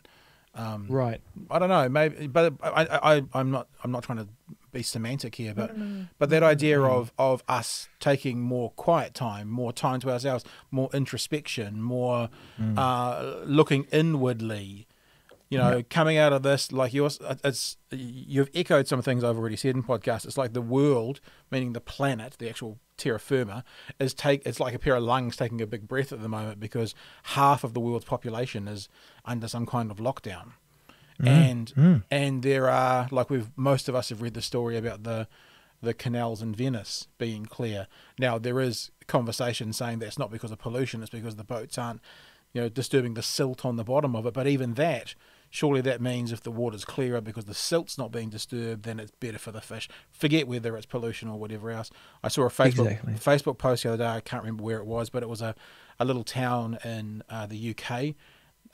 Right. I don't know. Maybe, but I'm not trying to be semantic here, but No. but that idea of us taking more quiet time, more time to ourselves, more introspection, more looking inwardly. Coming out of this, like you've echoed some things I've already said in podcasts. It's like the world, meaning the planet, the actual terra firma, it's like a pair of lungs taking a big breath at the moment, because half of the world's population is under some kind of lockdown. And there are, like, most of us have read the story about the canals in Venice being clear. Now, there is conversation saying that's not because of pollution, it's because the boats aren't disturbing the silt on the bottom of it. But even that, surely that means if the water's clearer because the silt's not being disturbed, then it's better for the fish. Forget whether it's pollution or whatever else. I saw a Facebook post the other day, I can't remember where it was, but it was a little town in the UK.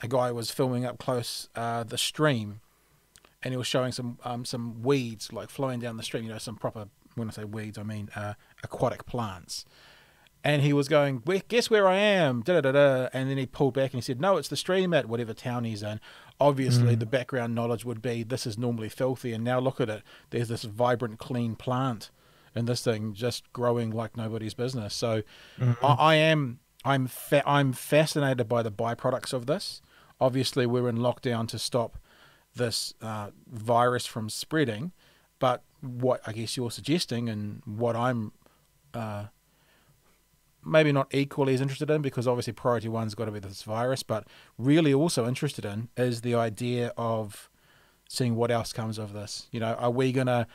A guy was filming up close the stream, and he was showing some weeds like flowing down the stream, some proper, when I say weeds, I mean aquatic plants. And he was going, guess where I am? Da-da-da-da. And then he pulled back and he said, no, it's the stream at whatever town he's in. Obviously, the background knowledge would be this is normally filthy, and now look at it. There's this vibrant, clean plant, and this thing just growing like nobody's business. So I'm fascinated by the byproducts of this. Obviously, we're in lockdown to stop this virus from spreading. But what I guess you're suggesting, and what I'm maybe not equally as interested in, because obviously priority one's got to be this virus, but really also interested in, is the idea of seeing what else comes of this. Are we going to,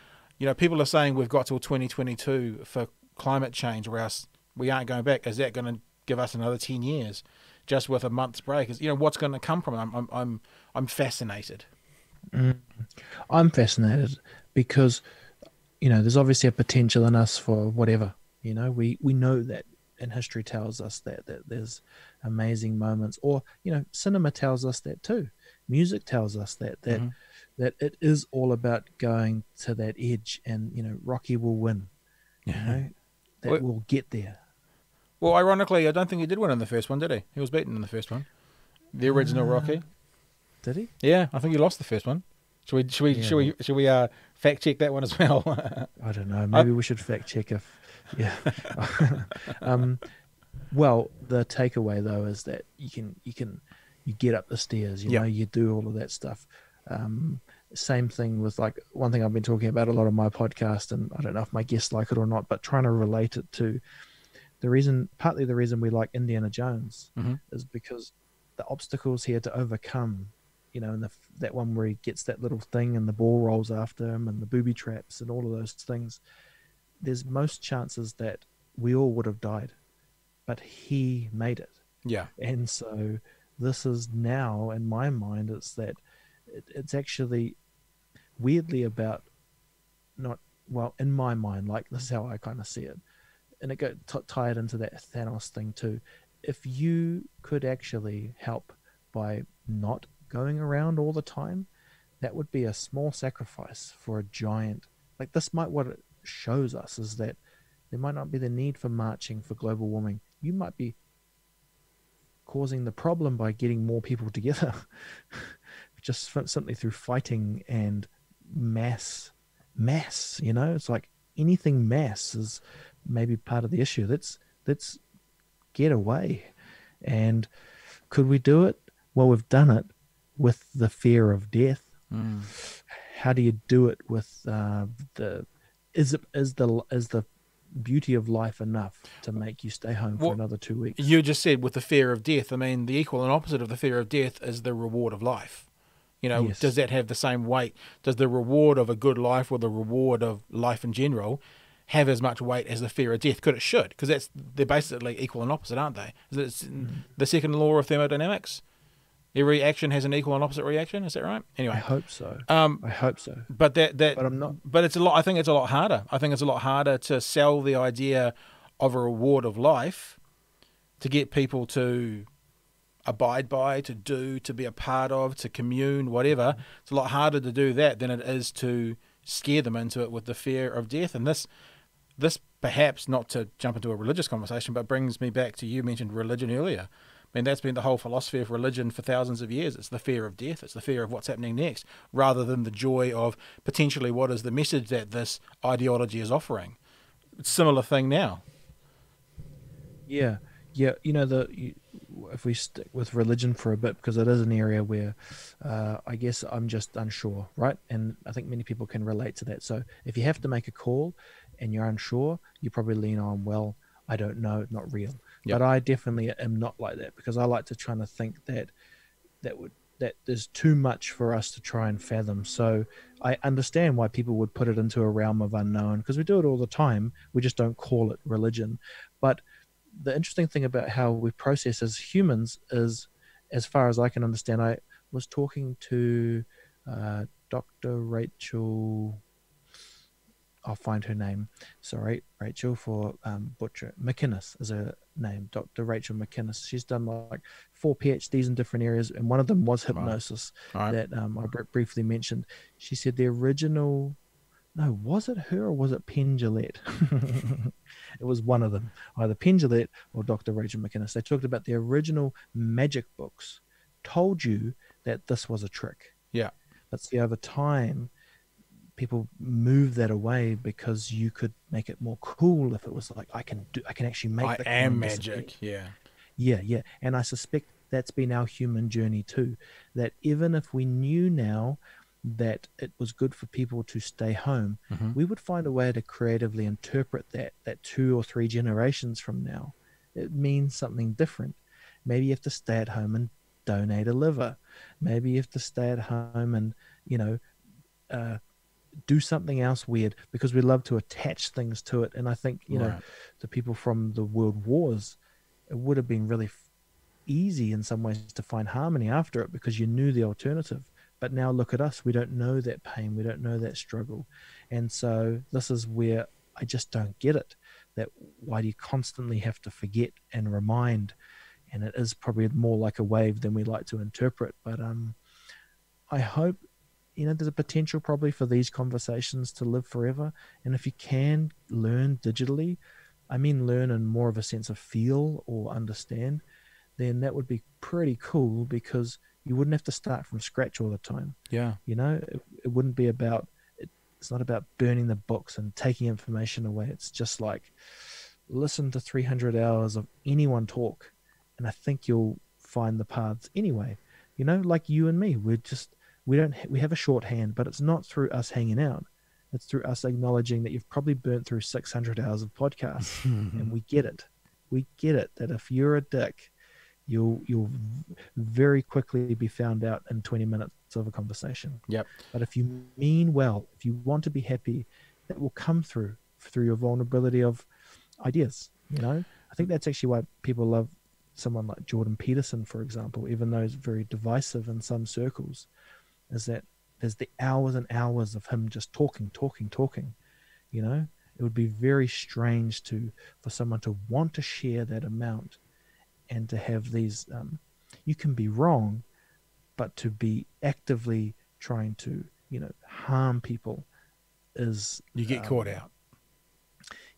people are saying we've got till 2022 for climate change, or else we aren't going back. Is that going to give us another 10 years just with a month's break? What's going to come from it? I'm fascinated. I'm fascinated because, there's obviously a potential in us for whatever. We know that, and history tells us that there's amazing moments, or cinema tells us that too. Music tells us that it is all about going to that edge, and Rocky will win. We'll get there. Well, ironically, I don't think he did win in the first one, did he? He was beaten in the first one, the original Rocky. Did he? Yeah, I think he lost the first one. Should we fact check that one as well? I don't know. Maybe we should fact check if. Yeah. Well, the takeaway though is that you get up the stairs, Yeah. you do all of that stuff. Um, Same thing with like one thing I've been talking about a lot on my podcast, and I don't know if my guests like it or not, but trying to relate it to partly the reason we like Indiana Jones Hmm. is because the obstacles he had to overcome, and that one where he gets that little thing and the ball rolls after him and the booby traps and all of those things. There's most chances that we all would have died, but he made it. Yeah. And so this is now, in my mind, it's that it's actually weirdly about not, well, in my mind, like this is how I kind of see it. And it got tied into that Thanos thing too. If you could actually help by not going around all the time, that would be a small sacrifice for a giant. Like this might what it shows us is that there might not be the need for marching for global warming. You might be causing the problem by getting more people together, just simply through fighting and mass. It's like anything mass is maybe part of the issue. Let's get away. And could we do it? Well, we've done it with the fear of death. Mm. How do you do it with the is the beauty of life enough to make you stay home for another 2 weeks? You just said with the fear of death. I mean, the equal and opposite of the fear of death is the reward of life. Yes. Does that have the same weight? Does the reward of a good life or the reward of life in general have as much weight as the fear of death? It should, because they're basically equal and opposite, aren't they? It's the second law of thermodynamics. Every action has an equal and opposite reaction. Is that right? Anyway, I hope so. I hope so. But But I'm not. But it's a lot. I think it's a lot harder. I think it's a lot harder to sell the idea of a reward of life, to get people to abide by, to do, to be a part of, to commune, whatever. It's a lot harder to do that than it is to scare them into it with the fear of death. And this perhaps, not to jump into a religious conversation, but brings me back to, you mentioned religion earlier. I mean, that's been the whole philosophy of religion for thousands of years. It's the fear of death. It's the fear of what's happening next, rather than the joy of potentially what is the message that this ideology is offering. It's a similar thing now. Yeah, yeah. If we stick with religion for a bit, because it is an area where I guess I'm just unsure, right? And I think many people can relate to that. So if you have to make a call and you're unsure, you probably lean on, well, I don't know, not real. Yep. But I definitely am not like that, because I like to try to think that there's too much for us to try and fathom. So I understand why people would put it into a realm of unknown, because we do it all the time. We just don't call it religion. But the interesting thing about how we process as humans is, as far as I can understand, I was talking to Dr. Rachel. I'll find her name. Sorry, Rachel, for butcher. McInnes is her name, Dr. Rachel McInnes. She's done like 4 PhDs in different areas, and one of them was hypnosis. Right. That I briefly mentioned. She said the original. No, was it her or was it Penn Jillette? It was one of them, either Penn Jillette or Dr. Rachel McInnes. They talked about the original magic books, told you that this was a trick. Yeah. But see, over time, people move that away because you could make it more cool if it was like, I can actually make. I am magic. Yeah. Yeah. And I suspect that's been our human journey too. That even if we knew now that it was good for people to stay home, we would find a way to creatively interpret that 2 or 3 generations from now. It means something different. Maybe you have to stay at home and donate a liver. Maybe you have to stay at home and, do something else weird, because we love to attach things to it. And I think, the people from the world wars, it would have been really easy in some ways to find harmony after it, because you knew the alternative. But now look at us. We don't know that pain. We don't know that struggle. And so this is where I just don't get it. That why do you constantly have to forget and remind? And it is probably more like a wave than we like to interpret. But I hope, there's a potential probably for these conversations to live forever. And if you can learn digitally, I mean learn in more of a sense of feel or understand, then that would be pretty cool, because you wouldn't have to start from scratch all the time. Yeah. It wouldn't be about, it's not about burning the books and taking information away. It's just like, listen to 300 hours of anyone talk, and I think you'll find the paths anyway. Like you and me, we have a shorthand, but it's not through us hanging out. It's through us acknowledging that you've probably burnt through 600 hours of podcasts, and we get it. We get it that if you're a dick, you'll very quickly be found out in 20 minutes of a conversation. Yep. But if you mean well, if you want to be happy, that will come through your vulnerability of ideas. I think that's actually why people love someone like Jordan Peterson, for example, even though he's very divisive in some circles, is that there's the hours and hours of him just talking. It would be very strange for someone to want to share that amount and to have these you can be wrong, but to be actively trying to harm people is You get caught out.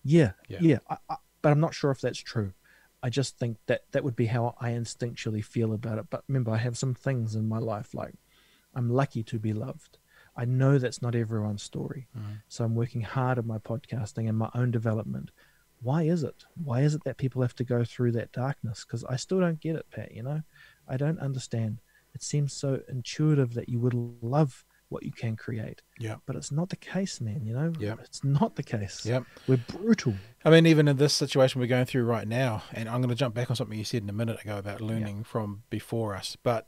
Yeah. But I'm not sure if that's true. I just think that would be how I instinctually feel about it. But remember, I have some things in my life, like I'm lucky to be loved. I know that's not everyone's story. So I'm working hard at my podcasting and my own development. Why is it? Why is it that people have to go through that darkness? Because I still don't get it, Pat. I don't understand. It seems so intuitive that you would love what you can create. Yeah. But it's not the case, man. Yeah. It's not the case. Yep. We're brutal. I mean, even in this situation we're going through right now, and I'm going to jump back on something you said a minute ago about learning from before us. But,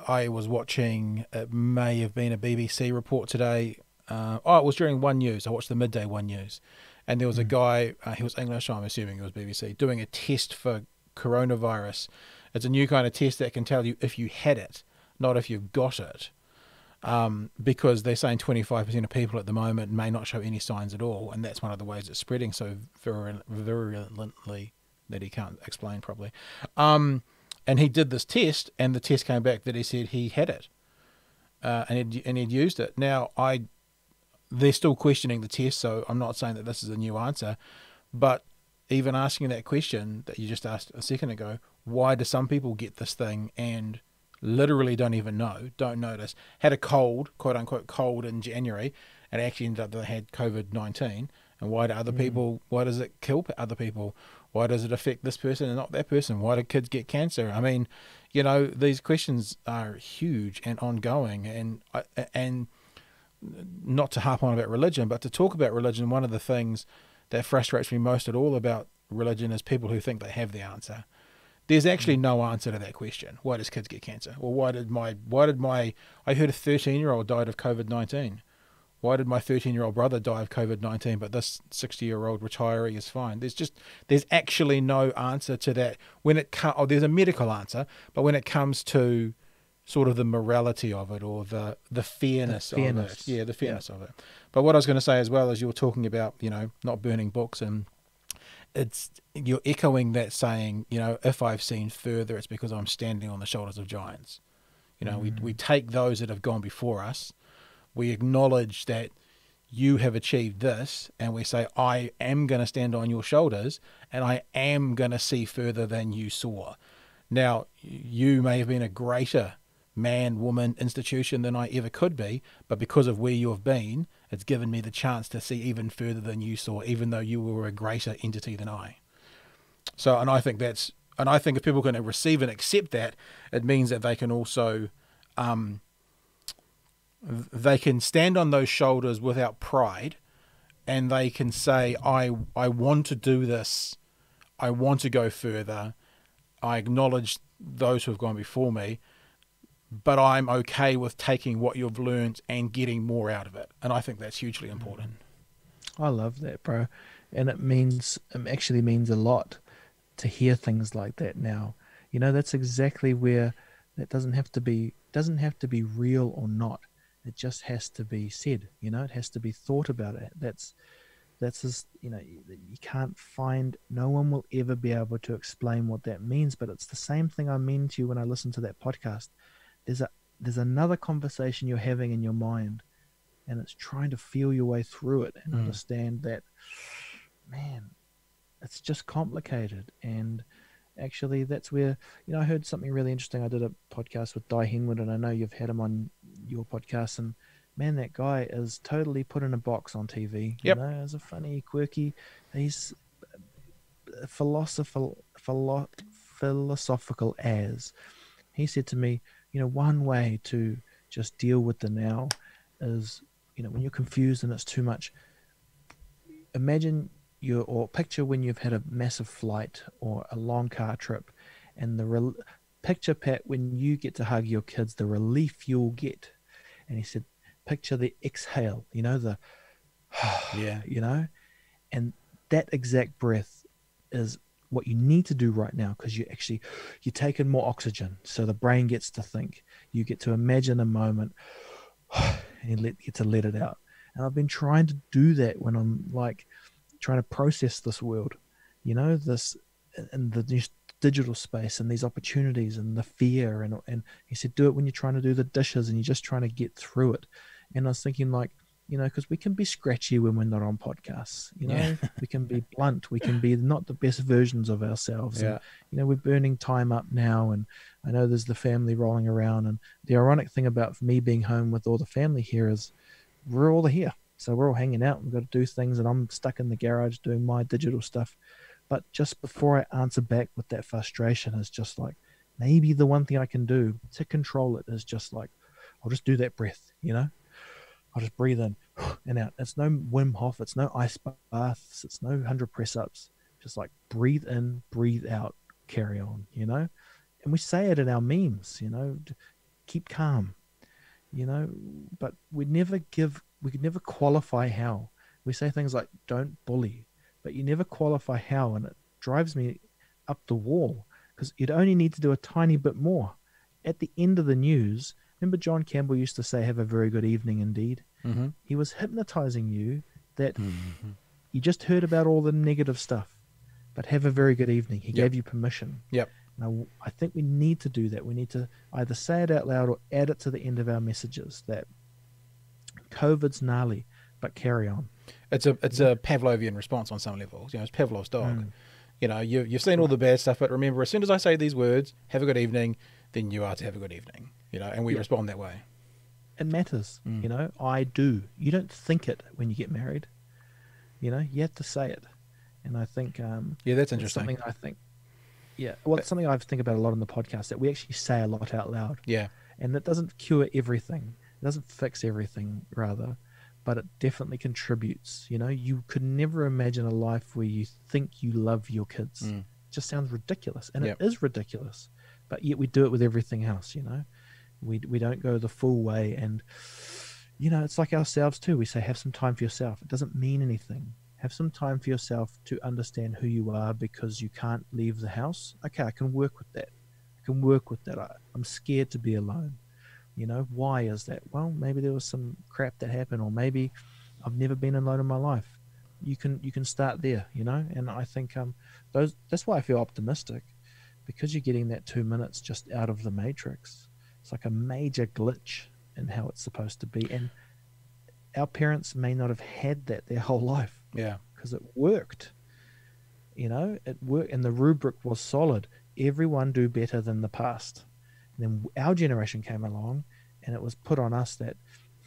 I was watching, it may have been a BBC report today. It was during One News. I watched the midday One News. And there was a guy, he was English, I'm assuming it was BBC, doing a test for coronavirus. It's a new kind of test that can tell you if you had it, not if you've got it. Because they're saying 25% of people at the moment may not show any signs at all. And that's one of the ways it's spreading so virulently that he can't explain properly. And he did this test, and the test came back that he said he had it. And he'd used it. Now, they're still questioning the test, so I'm not saying that this is a new answer, but even asking that question that you just asked a second ago, why do some people get this thing and literally don't even know, don't notice, had a cold, quote unquote cold in January, and actually ended up they had COVID-19, and why do other people, why does it kill other people? Why does it affect this person and not that person? Why do kids get cancer? I mean, these questions are huge and ongoing, and not to harp on about religion, but to talk about religion, one of the things that frustrates me most at all about religion is people who think they have the answer. There's actually no answer to that question. Why does kids get cancer? Or why did I heard a 13-year-old died of COVID-19. Why did my 13-year-old brother die of COVID-19, but this 60-year-old retiree is fine? There's actually no answer to that. There's a medical answer, but when it comes to sort of the morality of it or the fairness of it. Yeah, the fairness of it. But what I was going to say as well is you were talking about, not burning books, and you're echoing that saying, if I've seen further, it's because I'm standing on the shoulders of giants. We take those that have gone before us, we acknowledge that you have achieved this, and we say, I am going to stand on your shoulders, and I am going to see further than you saw. Now, you may have been a greater man, woman, institution than I ever could be, but because of where you have been, it's given me the chance to see even further than you saw, even though you were a greater entity than I. So, and I think if people can receive and accept that, it means that they can also, they can stand on those shoulders without pride, and they can say, I want to do this, I want to go further, I acknowledge those who have gone before me, but I'm okay with taking what you've learned and getting more out of it. And I think that's hugely important. I love that, bro. And it actually means a lot to hear things like that now. That's exactly where that doesn't have to be real or not. It just has to be said, it has to be thought about it. That's just, you can't find, no one will ever be able to explain what that means, but it's the same thing I mean to you when I listen to that podcast. There's another conversation you're having in your mind, and it's trying to feel your way through it and understand that, man, it's just complicated. And actually that's where, I heard something really interesting. I did a podcast with Di Henwood, and I know you've had him on your podcast, and man, that guy is totally put in a box on TV. Yep. As a funny, quirky, he's philosophical as. He said to me, one way to just deal with the now is, when you're confused and it's too much, imagine or picture when you've had a massive flight or a long car trip, and picture, Pat, when you get to hug your kids, the relief you'll get. And he said, picture the exhale, the Yeah. And that exact breath is what you need to do right now, because you're taking more oxygen, so the brain gets to think. You get to imagine a moment, and you get to let it out. And I've been trying to do that when I'm like trying to process this world, this and the new digital space and these opportunities and the fear. And he said, do it when you're trying to do the dishes and you're just trying to get through it. And I was thinking, like, because we can be scratchy when we're not on podcasts, Yeah. we can be blunt, we can be not the best versions of ourselves. Yeah. And, we're burning time up now. And I know there's the family rolling around. And the ironic thing about me being home with all the family here is we're all here. So we're all hanging out. We've got to do things, and I'm stuck in the garage doing my digital stuff. But just before I answer back with that frustration, is just like, maybe the one thing I can do to control it is just like, I'll just do that breath, I'll just breathe in and out. It's no Wim Hof. It's no ice baths. It's no 100 press ups. Just like breathe in, breathe out, carry on, And we say it in our memes, keep calm, but we could never qualify how. We say things like, don't bully, but you never qualify how. And it drives me up the wall, because you'd only need to do a tiny bit more. At the end of the news, remember John Campbell used to say, have a very good evening indeed. Mm-hmm. He was hypnotizing you that you just heard about all the negative stuff, but have a very good evening. He gave you permission. Yep. Now, I think we need to do that. We need to either say it out loud or add it to the end of our messages that COVID's gnarly, but carry on. It's a Pavlovian response on some levels. It's Pavlov's dog. You've seen all the bad stuff, but remember, as soon as I say these words, have a good evening, then you are to have a good evening. And we respond that way. It matters. I do. You don't think it when you get married. You have to say it. And I think that's interesting. Something I think. Yeah, well, it's something I think about a lot on the podcast, that we actually say a lot out loud. Yeah. And that doesn't cure everything. It doesn't fix everything, rather, but it definitely contributes. You could never imagine a life where you think you love your kids. It just sounds ridiculous, and it is ridiculous. But yet we do it with everything else. We don't go the full way, and it's like ourselves too. We say, have some time for yourself. It doesn't mean anything. Have some time for yourself to understand who you are, because you can't leave the house. Okay, I can work with that. I'm scared to be alone. Why is that? Well, maybe there was some crap that happened, or maybe I've never been alone in my life. You can start there, and I think that's why I feel optimistic, because you're getting that 2 minutes just out of the matrix. It's like a major glitch in how it's supposed to be, and our parents may not have had that their whole life. Yeah, because it worked. It worked, and the rubric was solid. Everyone do better than the past. And then our generation came along, and it was put on us that,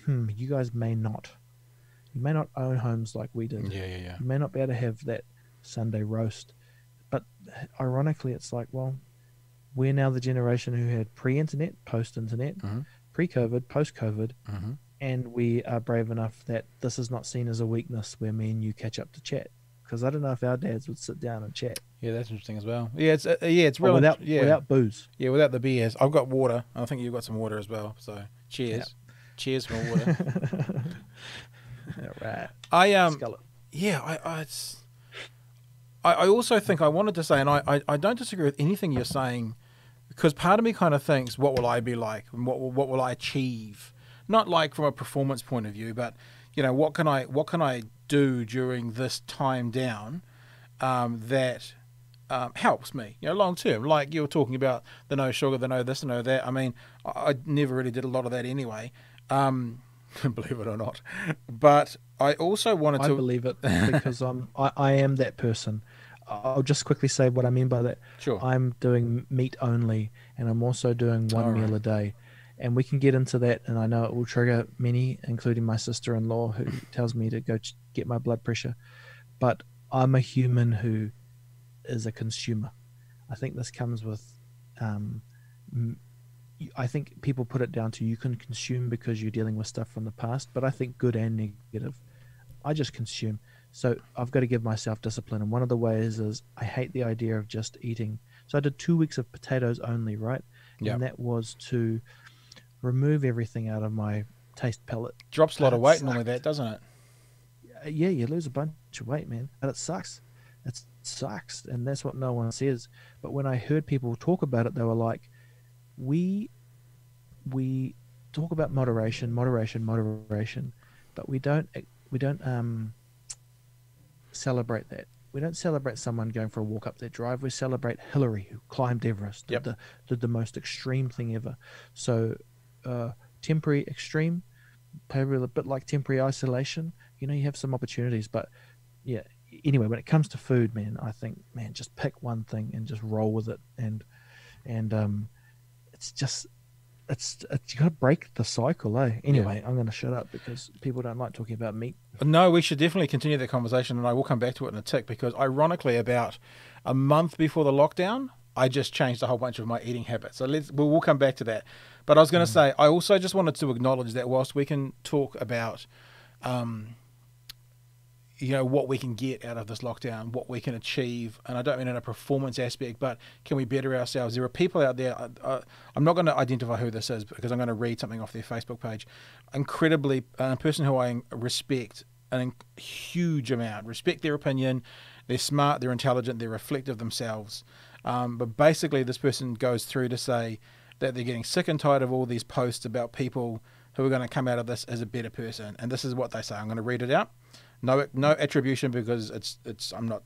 you guys may not. You may not own homes like we did. Yeah. You may not be able to have that Sunday roast. But ironically, it's like, well, we're now the generation who had pre-internet, post-internet, pre-COVID, post-COVID, and we are brave enough that this is not seen as a weakness where me and you catch up to chat. Because I don't know if our dads would sit down and chat. Yeah, that's interesting as well. Yeah, it's really without booze. Yeah, without the beers. I've got water. I think you've got some water as well. So cheers, cheers for water. Right. I also think I wanted to say, and I don't disagree with anything you're saying, because part of me kind of thinks, what will I be like, and what will I achieve? Not like from a performance point of view, but what can I do during this time down that helps me, long term. Like you were talking about the no sugar, the no this, the no that. I mean, I never really did a lot of that anyway, believe it or not. But I also wanted to. I believe it, because I am that person. I'll just quickly say what I mean by that. Sure. I'm doing meat only, and I'm also doing one meal a day. And we can get into that, and I know it will trigger many, including my sister-in-law, who tells me to go get my blood pressure. But I'm a human who is a consumer. I think this comes with, um, I think people put it down to you can consume because you're dealing with stuff from the past, but I think good and negative. I just consume. So I've got to give myself discipline. And one of the ways is I hate the idea of just eating. So I did 2 weeks of potatoes only, right? Yeah. And that was to remove everything out of my taste palette. Drops a lot But of it weight normally, sucks. that, doesn't it? Yeah, you lose a bunch of weight, man. But it sucks. It sucks. And that's what no one says. But when I heard people talk about it, they were like, we we talk about moderation, moderation, moderation, but we don't celebrate that. We don't celebrate someone going for a walk up their drive. We celebrate Hillary, who climbed Everest, Yep. did the most extreme thing ever. So, temporary extreme, probably a bit like temporary isolation. You know, you have some opportunities, but yeah. Anyway, when it comes to food, man, I think, man, just pick one thing and just roll with it, and it's just it's you got to break the cycle, eh? Anyway, I'm going to shut up because people don't like talking about meat. No, we should definitely continue that conversation, and I will come back to it in a tick, because ironically, about a month before the lockdown, I just changed a whole bunch of my eating habits. So we'll come back to that. But I was going to say, I also just wanted to acknowledge that whilst we can talk about, what we can get out of this lockdown, what we can achieve, and I don't mean in a performance aspect, but can we better ourselves? There are people out there, I'm not going to identify who this is because I'm going to read something off their Facebook page, incredibly, a person who I respect a huge amount, respect their opinion, they're smart, they're intelligent, they're reflective themselves, but basically this person goes through to say that they're getting sick and tired of all these posts about people who are going to come out of this as a better person, and this is what they say. I'm going to read it out. No attribution, because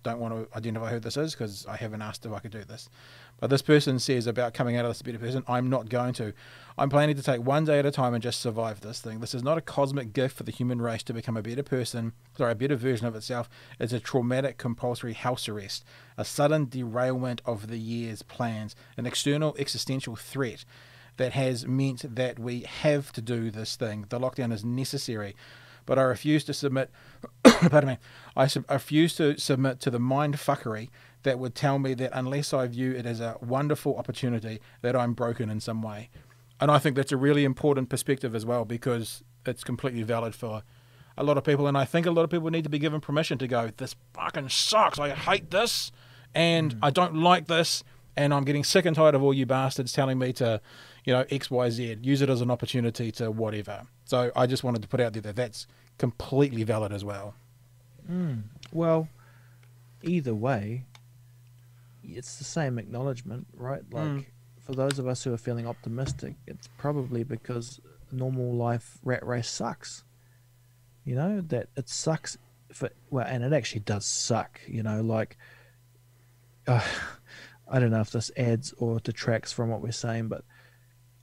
don't want to identify who this is because I haven't asked if I could do this. But this person says about coming out of this a better person, I'm not going to. I'm planning to take one day at a time and just survive this thing. This is not a cosmic gift for the human race to become a better version of itself. It's a traumatic compulsory house arrest, a sudden derailment of the year's plans, an external existential threat that has meant that we have to do this thing. The lockdown is necessary. But I refuse to submit, pardon me, I refuse to submit to the mind fuckery that would tell me that unless I view it as a wonderful opportunity, that I'm broken in some way. And I think that's a really important perspective as well, because it's completely valid for a lot of people. And I think a lot of people need to be given permission to go, this fucking sucks, I hate this, and I don't like this, and I'm getting sick and tired of all you bastards telling me to, X, Y, Z. Use it as an opportunity to whatever. So I just wanted to put out there that that's completely valid as well. Well, either way, it's the same acknowledgement, right? Like, for those of us who are feeling optimistic, it's probably because normal life rat race sucks. That it sucks and it actually does suck, like, I don't know if this adds or detracts from what we're saying, but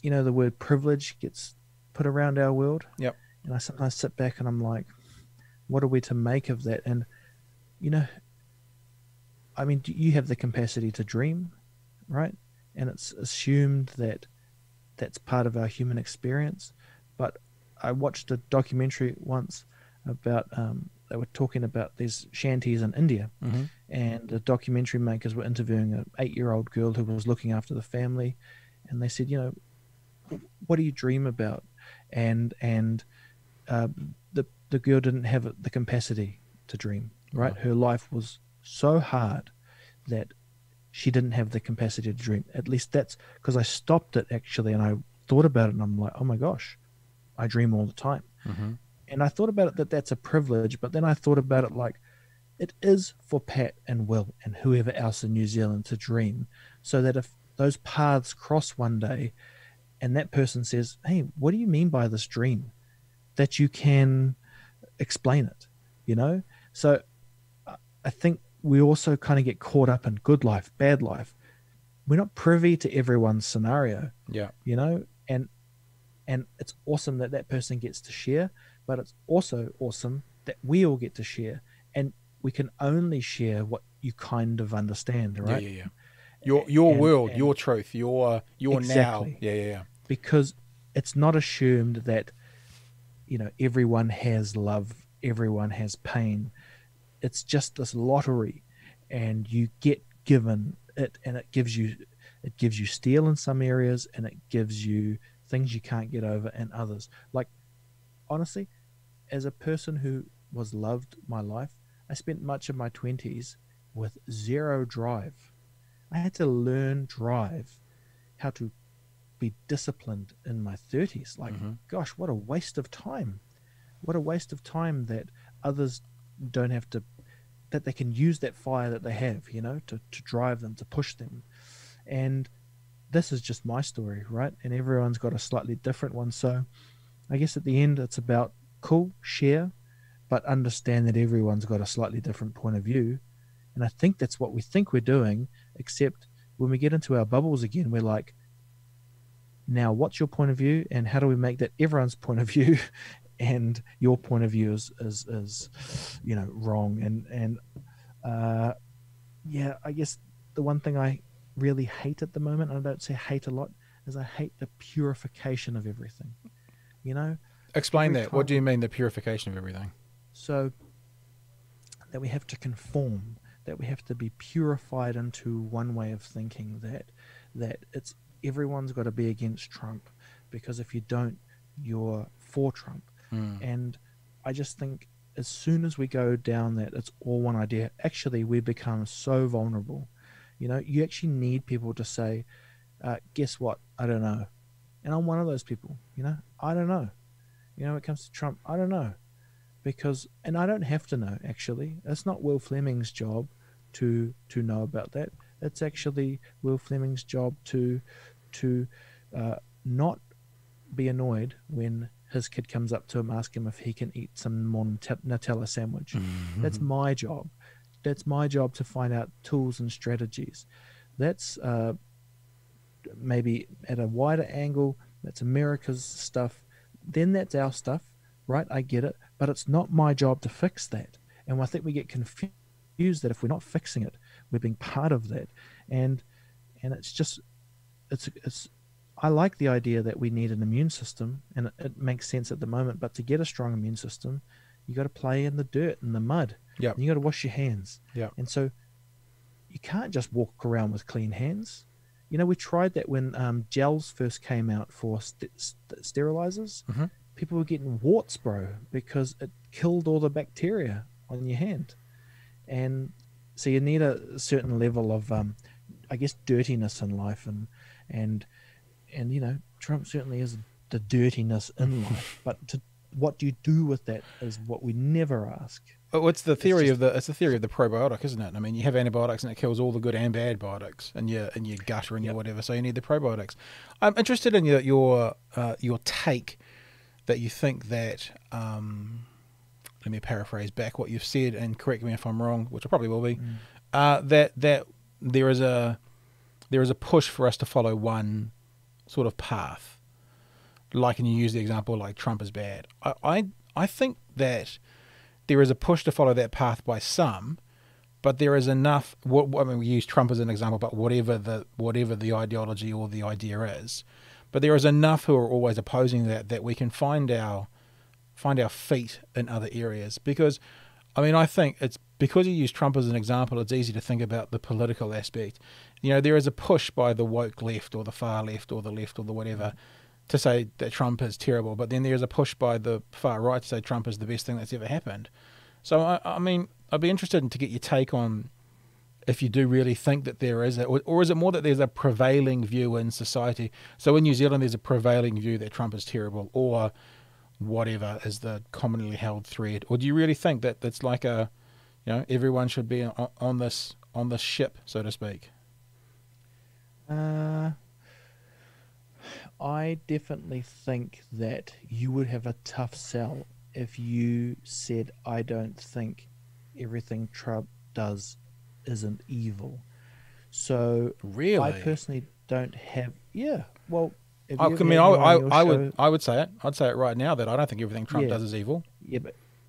the word privilege gets put around our world. Yep. And I sometimes sit back and I'm like, what are we to make of that? And, I mean, you have the capacity to dream, right? And it's assumed that that's part of our human experience. But I watched a documentary once about, they were talking about these shanties in India. And the documentary makers were interviewing an 8-year-old girl who was looking after the family. And they said, what do you dream about? And the girl didn't have the capacity to dream, right? Wow. Her life was so hard that she didn't have the capacity to dream. At least that's because I stopped it actually, and I thought about it, and I'm like, oh my gosh, I dream all the time. And I thought about it that's a privilege, but then I thought about it like, it is for Pat and Will and whoever else in New Zealand to dream, so that if those paths cross one day and that person says, hey, what do you mean by this dream? That you can explain it, So I think we also kind of get caught up in good life, bad life. We're not privy to everyone's scenario. Yeah. And it's awesome that person gets to share, but it's also awesome that we all get to share, and we can only share what you kind of understand, right? Yeah. Your world, your truth, your exactly. now. Yeah. Because it's not assumed that everyone has love, everyone has pain. It's just this lottery, and you get given it, and it gives you steel in some areas, and it gives you things you can't get over in others. Like, honestly, as a person who was loved my life, I spent much of my 20s with zero drive. I had to learn drive, how to be disciplined in my 30s. Like, Hmm. gosh, what a waste of time. What a waste of time that others don't have to, that they can use that fire that they have, to drive them, to push them. And this is just my story, right? And everyone's got a slightly different one. So I guess at the end, it's about cool, share, but understand that everyone's got a slightly different point of view. And I think that's what we think we're doing, except when we get into our bubbles again, we're like, now what's your point of view, and how do we make that everyone's point of view? And your point of view is wrong. And yeah, I guess the one thing I really hate at the moment, and I don't say hate a lot, is I hate the purification of everything. You know, Explain every that. What time do you mean, the purification of everything? so that we have to conform, that we have to be purified into one way of thinking, that it's everyone's got to be against Trump, because if you don't, you're for Trump. Mm. And I just think as soon as we go down that it's all one idea, actually we become so vulnerable. You actually need people to say, guess what? I don't know. And I'm one of those people, I don't know. When it comes to Trump, I don't know. And I don't have to know, actually. It's not Will Fleming's job to know about that. It's actually Will Fleming's job to not be annoyed when his kid comes up to him, ask him if he can eat some more Nutella sandwich. That's my job. That's my job to find out tools and strategies. That's maybe at a wider angle. That's America's stuff. Then that's our stuff, right? I get it, but it's not my job to fix that. And I think we get confused that if we're not fixing it, we're being part of that. And it's just it's I like the idea that we need an immune system, and it makes sense at the moment. But to get a strong immune system, you got to play in the dirt and the mud. Yeah. You got to wash your hands. Yeah. And so you can't just walk around with clean hands. We tried that when gels first came out for sterilizers. Mm-hmm. People were getting warts, bro, because it killed all the bacteria on your hand. And so you need a certain level of, I guess, dirtiness in life, and Trump certainly is the dirtiness in life. But what do you do with that is what we never ask. Well, it's the theory of the probiotic, isn't it? I mean, you have antibiotics and it kills all the good and bad biotics in your gut or in your whatever. So you need the probiotics. I'm interested in your take that you think that. Let me paraphrase back what you've said and correct me if I'm wrong, which I probably will be. That there is a push for us to follow one sort of path. Like, and you use the example like Trump is bad. I think that there is a push to follow that path by some, but there is enough. I mean, we use Trump as an example, but whatever the ideology or the idea is, but there is enough who are always opposing that we can find our feet in other areas. Because, I mean, I think it's because you use Trump as an example, it's easy to think about the political aspect. There is a push by the woke left or the far left or the left or the whatever to say that Trump is terrible, but then there's a push by the far right to say Trump is the best thing that's ever happened. So, I mean, I'd be interested to get your take on if you do really think that there is or is it more that there's a prevailing view in society? So in New Zealand, there's a prevailing view that Trump is terrible, or whatever is the commonly held thread, or do you really think that it's like everyone should be on this ship, so to speak? I definitely think that you would have a tough sell if you said, I don't think everything Trump does isn't evil. So Really, I personally don't have. Yeah, well, I mean, I would say it. I'd say it right now that I don't think everything Trump does is evil.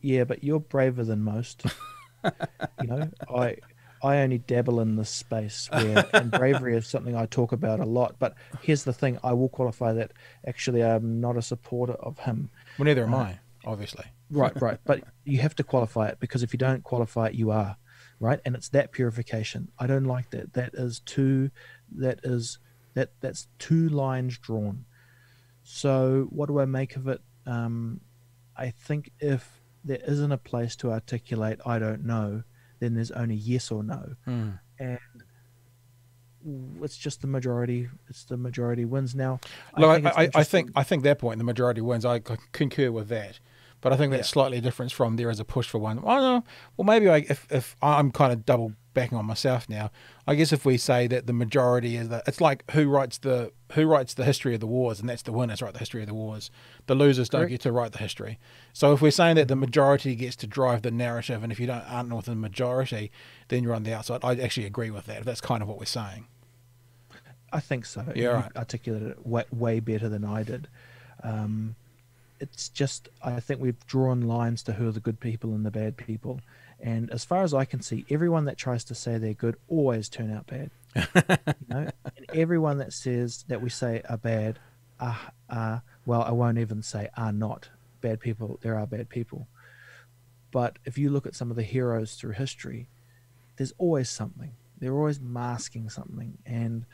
Yeah, but you're braver than most. I only dabble in this space and bravery is something I talk about a lot. But here's the thing: I will qualify that actually I'm not a supporter of him. Well, neither am I, obviously. Right. But you have to qualify it, because if you don't qualify it, you are. right? And it's that purification. I don't like that. That's two lines drawn. So what do I make of it? I think if there isn't a place to articulate I don't know, then there's only yes or no. Mm. And it's just the majority. It's the majority wins. Now, I Look, think it's I interesting. think that point, the majority wins. I concur with that, but I think Yeah, that's slightly different from there is a push for one. I don't know. Well, maybe if I'm kind of double backing on myself now, I guess if we say that the majority is it's like who writes the history of the wars, and that's the winners write the history of the wars. The losers don't correct. get to write the history. So if we're saying that the hmm majority gets to drive the narrative, and if you aren't with the majority, then you're on the outside. I actually agree with that. That's kind of what we're saying. I think so. Yeah, You right. articulated it way better than I did. Um, it's just I think we've drawn lines to who are the good people and the bad people. And as far as I can see, everyone that tries to say they're good always turn out bad. And everyone that says that we say are bad are well, I won't even say are not bad people. There are bad people. But if you look at some of the heroes through history, there's always something. They're always masking something. And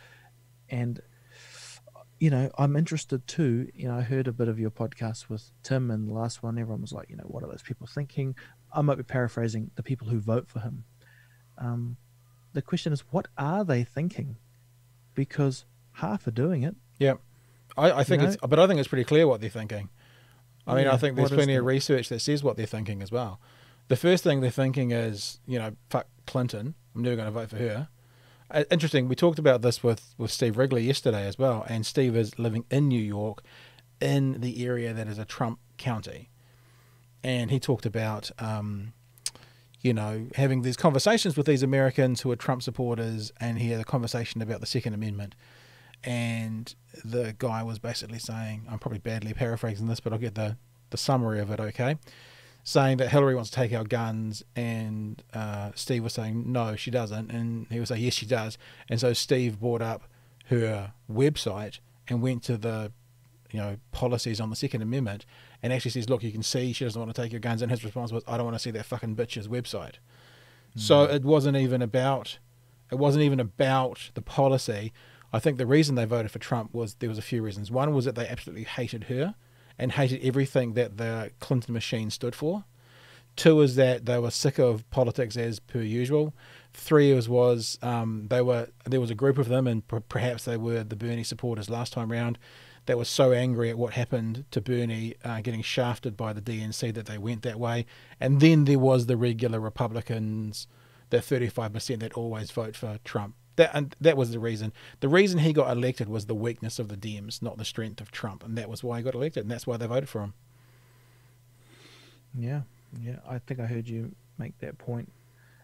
I'm interested too. I heard a bit of your podcast with Tim and the last one. Everyone was like, what are those people thinking? I might be paraphrasing the people who vote for him. Um, the question is, what are they thinking? Because half are doing it, Yeah. I you think know? but I think it's pretty clear what they're thinking. I mean, I Yeah, think there's what is plenty of that? research that says what they're thinking as well. The first thing they're thinking is, fuck Clinton. I'm never going to vote for her. Interesting. We talked about this with Steve Wrigley yesterday as well, and Steve is living in New York, in the area that is a Trump county, and he talked about, having these conversations with these Americans who are Trump supporters, and he had a conversation about the Second Amendment, and the guy was basically saying, I'm probably badly paraphrasing this, but I'll get the summary of it, okay? Saying that Hillary wants to take our guns, and Steve was saying, no, she doesn't. And he was saying, yes, she does. And so Steve brought up her website and went to the policies on the Second Amendment and actually says, look, you can see she doesn't want to take your guns. And his response was, I don't want to see that fucking bitch's website. So Mm. it wasn't even about the policy. I think the reason they voted for Trump was there was a few reasons. One was that they absolutely hated her and hated everything that the Clinton machine stood for. Two is that they were sick of politics as per usual. Three was there was a group of them, and perhaps they were the Bernie supporters last time round, that was so angry at what happened to Bernie getting shafted by the DNC that they went that way. And then there was the regular Republicans, that 35% that always vote for Trump. That was the reason. The reason he got elected was the weakness of the Dems, not the strength of Trump, and that was why he got elected, and that's why they voted for him. Yeah, yeah. I think I heard you make that point.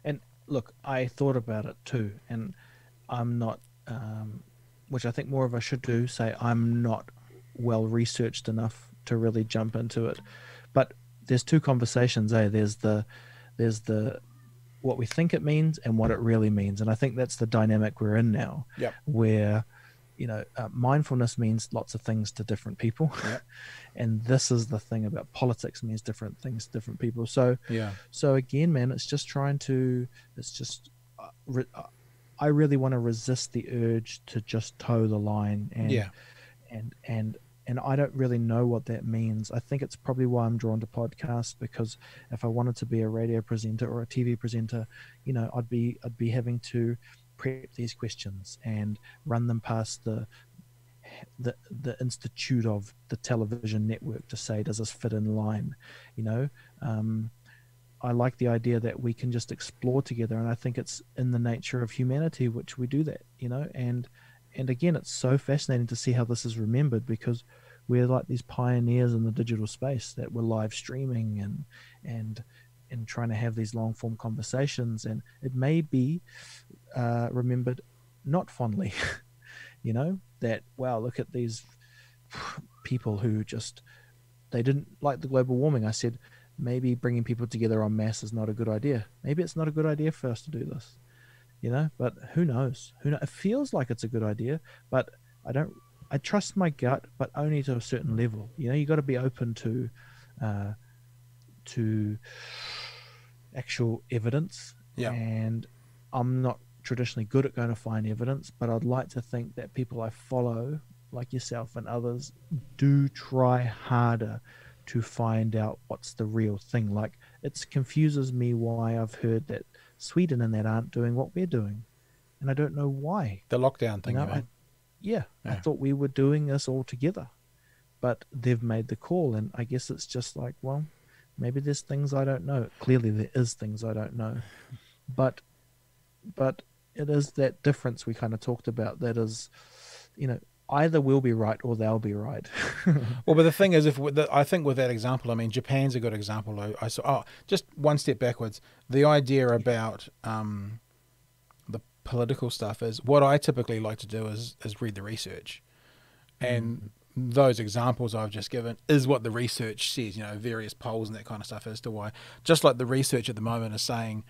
And look, I thought about it too, and I'm not, which I think more of us should do, say I'm not well researched enough to really jump into it. But there's two conversations, eh? There's the what we think it means and what it really means, and I think that's the dynamic we're in now, Yep. where mindfulness means lots of things to different people, Yep. and this is the thing about politics means different things to different people. So, Yeah. so again, man, it's just trying to. It's just. I really want to resist the urge to just toe the line Yeah. and and and I don't really know what that means. I think it's probably why I'm drawn to podcasts, because if I wanted to be a radio presenter or a TV presenter, I'd be having to prep these questions and run them past the institute of the television network to say, does this fit in line? You know, um, I like the idea that we can just explore together, and I think it's in the nature of humanity which we do that. And again, it's so fascinating to see how this is remembered, because we're like these pioneers in the digital space that we're live streaming and and trying to have these long form conversations, and it may be remembered not fondly. That, wow, look at these people who just, they didn't like the global warming. I said, maybe bringing people together en masse is not a good idea. Maybe it's not a good idea for us to do this, but who knows? It feels like it's a good idea, but I don't. I trust my gut, but only to a certain level. You got to be open uh, to actual evidence Yeah. And I'm not traditionally good at going to find evidence, but I'd like to think that people I follow, like yourself and others, do try harder to find out what's the real thing. Like, it confuses me why I've heard that Sweden and that aren't doing what we're doing, and I don't know why. The lockdown You thing, you know, mean? I Yeah. thought we were doing this all together, but they've made the call, and I guess it's just like, well, maybe there's things I don't know. Clearly, there is things I don't know, but it is that difference we kind of talked about. That is, either we'll be right or they'll be right. Well, but the thing is, I think with that example, I mean, Japan's a good example. I saw. Oh, just one step backwards. The idea about the political stuff is what I typically like to do is read the research, and those examples I've just given is what the research says. Various polls and that kind of stuff as to why. Just like the research at the moment is saying.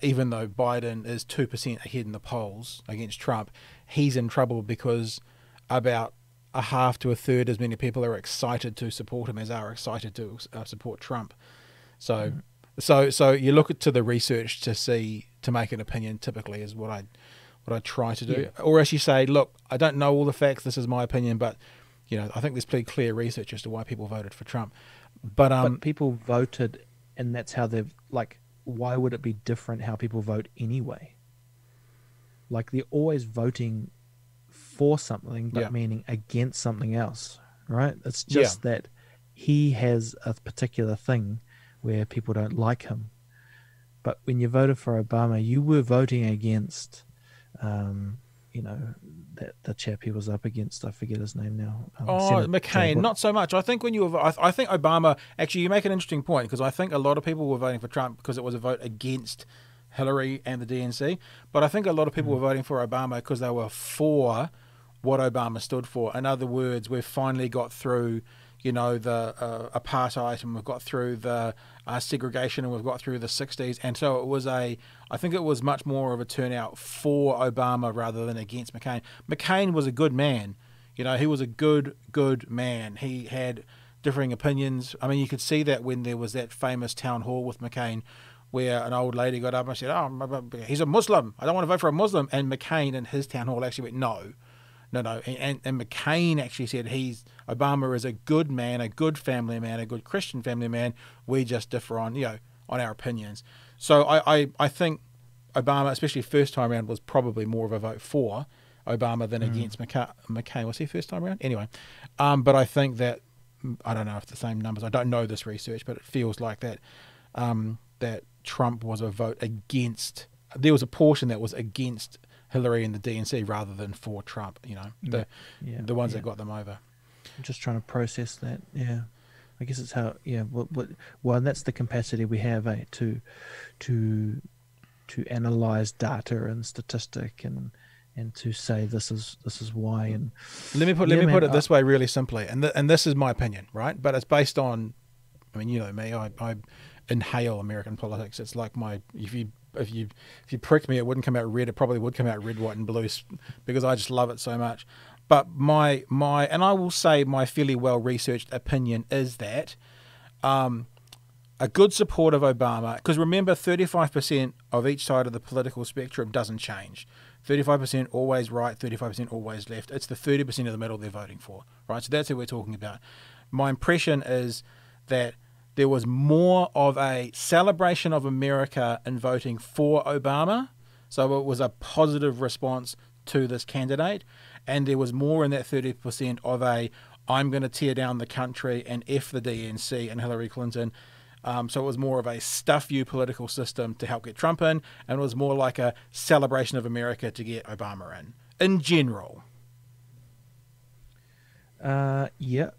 Even though Biden is 2% ahead in the polls against Trump, he's in trouble because about a half to a third as many people are excited to support him as are excited to support Trump. So, so you look to the research to make an opinion. Typically, is what I try to do. Yeah. Or as you say, look, I don't know all the facts. This is my opinion, but I think there's pretty clear research as to why people voted for Trump. But people voted, and that's how they've like. Why would it be different how people vote anyway? Like, they're always voting for something, but meaning against something else, right? It's just that he has a particular thing where people don't like him. But when you voted for Obama, you were voting against, the chap he was up against. I forget his name now. McCain. Not so much. I think when you were, I think Obama. Actually, you make an interesting point because I think a lot of people were voting for Trump because it was a vote against Hillary and the DNC. But I think a lot of people were voting for Obama because they were for what Obama stood for. In other words, we've finally got through, the apartheid, and we've got through the segregation, and we've got through the 60s. And so it was I think it was much more of a turnout for Obama rather than against McCain. McCain was a good man. He was a good man. He had differing opinions. I mean, you could see that when there was that famous town hall with McCain where an old lady got up and said, "Oh, he's a Muslim. I don't want to vote for a Muslim." And McCain in his town hall actually went, No. And McCain actually said Obama is a good man, a good family man, a good Christian family man. We just differ on our opinions. So I think Obama, especially first time around, was probably more of a vote for Obama than against McCain. Was he first time around? Anyway, but I think that, I don't know if the same numbers. I don't know this research, but it feels like that that Trump was a vote against. There was a portion that was against Hillary and the DNC rather than for Trump, the ones that got them over. I'm just trying to process that. Yeah, I guess it's how. Yeah, well, that's the capacity we have, to analyze data and statistic and to say this is why. And let me put it this way, really simply, and this is my opinion, right? But it's based on. I mean, you know me. I inhale American politics. It's like if you pricked me, it wouldn't come out red. It probably would come out red, white, and blue because I just love it so much. But my and I will say my fairly well researched opinion is that a good support of Obama, because remember, 35% of each side of the political spectrum doesn't change. 35% always right, 35% always left. It's the 30% of the middle they're voting for, right? So that's who we're talking about. My impression is that there was more of a celebration of America in voting for Obama. So it was a positive response to this candidate. And there was more in that 30% of I'm going to tear down the country and F the DNC and Hillary Clinton. So it was more of a stuff you political system to help get Trump in. And it was more like a celebration of America to get Obama in general. Yep.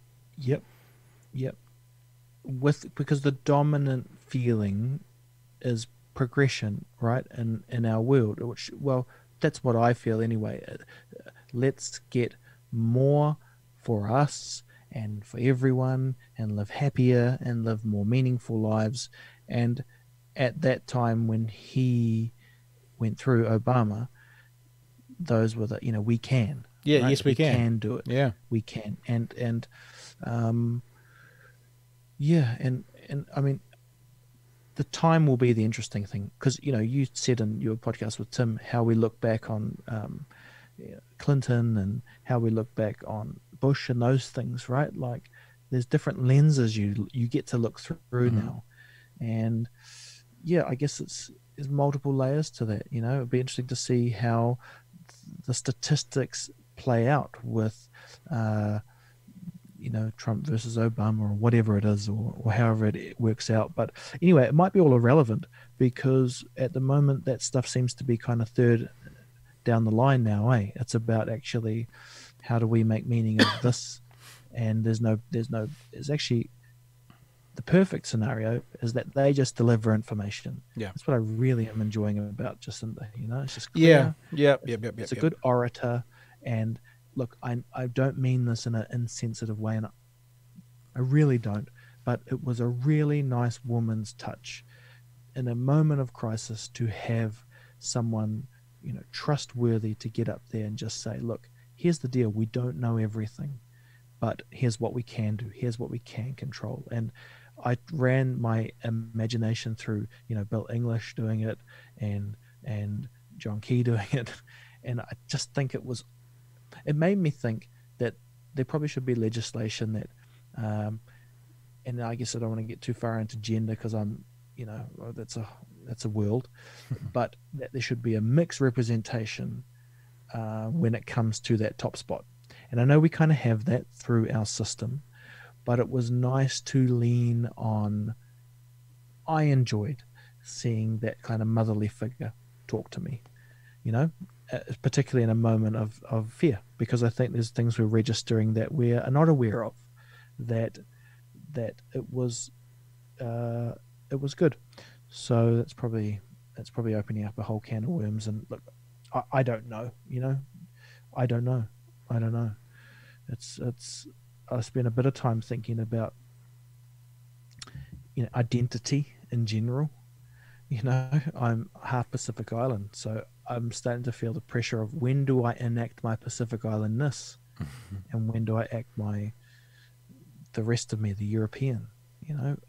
Because the dominant feeling is progression, right? In our world, which, well, that's what I feel anyway. Let's get more for us and for everyone and live happier and live more meaningful lives. And at that time when he went through Obama, those were the, we can. Yeah, right? yes, we can. We can do it. Yeah. We can. And I mean, the time will be the interesting thing, because you said in your podcast with Tim how we look back on Clinton and how we look back on Bush and those things, right? Like there's different lenses you get to look through now, and yeah, I guess there's multiple layers to that. It'd be interesting to see how the statistics play out with Trump versus Obama or whatever it is, or however it works out. But anyway, it might be all irrelevant, because at the moment that stuff seems to be kind of third down the line now. It's about actually how do we make meaning of this, and there's actually the perfect scenario is that they just deliver information. Yeah, that's what I really am enjoying about Jacinda. It's just clear. It's a good orator, and look, I don't mean this in an insensitive way, and I really don't, but it was a really nice woman's touch in a moment of crisis to have someone, trustworthy to get up there and just say, look, here's the deal. We don't know everything, but here's what we can do. Here's what we can control. And I ran my imagination through, Bill English doing it and John Key doing it. And I just think it made me think that there probably should be legislation that, and I guess I don't want to get too far into gender because I'm, that's a world, but that there should be a mixed representation when it comes to that top spot. And I know we kind of have that through our system, but it was nice to lean on. I enjoyed seeing that kind of motherly figure talk to me, particularly in a moment of fear, because I think there's things we're registering that we are not aware of, that it was good. So that's probably opening up a whole can of worms. And look, I don't know, I don't know. I spent a bit of time thinking about, identity in general. I'm half Pacific Island, so I'm starting to feel the pressure of when do I enact my Pacific Islandness, and when do I act the rest of me, the European.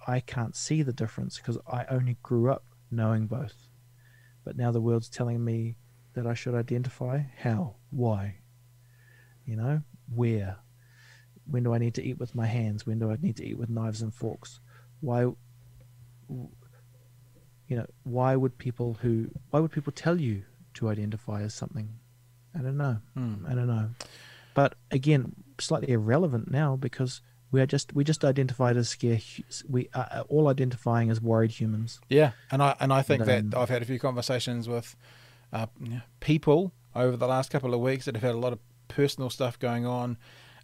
I can't see the difference because I only grew up knowing both. But now the world's telling me that I should identify how, why, where, when do I need to eat with my hands, when do I need to eat with knives and forks, why would people tell you to identify as something? I don't know. But again, slightly irrelevant now, because we just identified as we are all identifying as worried humans. Yeah, and I think that I've had a few conversations with people over the last couple of weeks that have had a lot of personal stuff going on,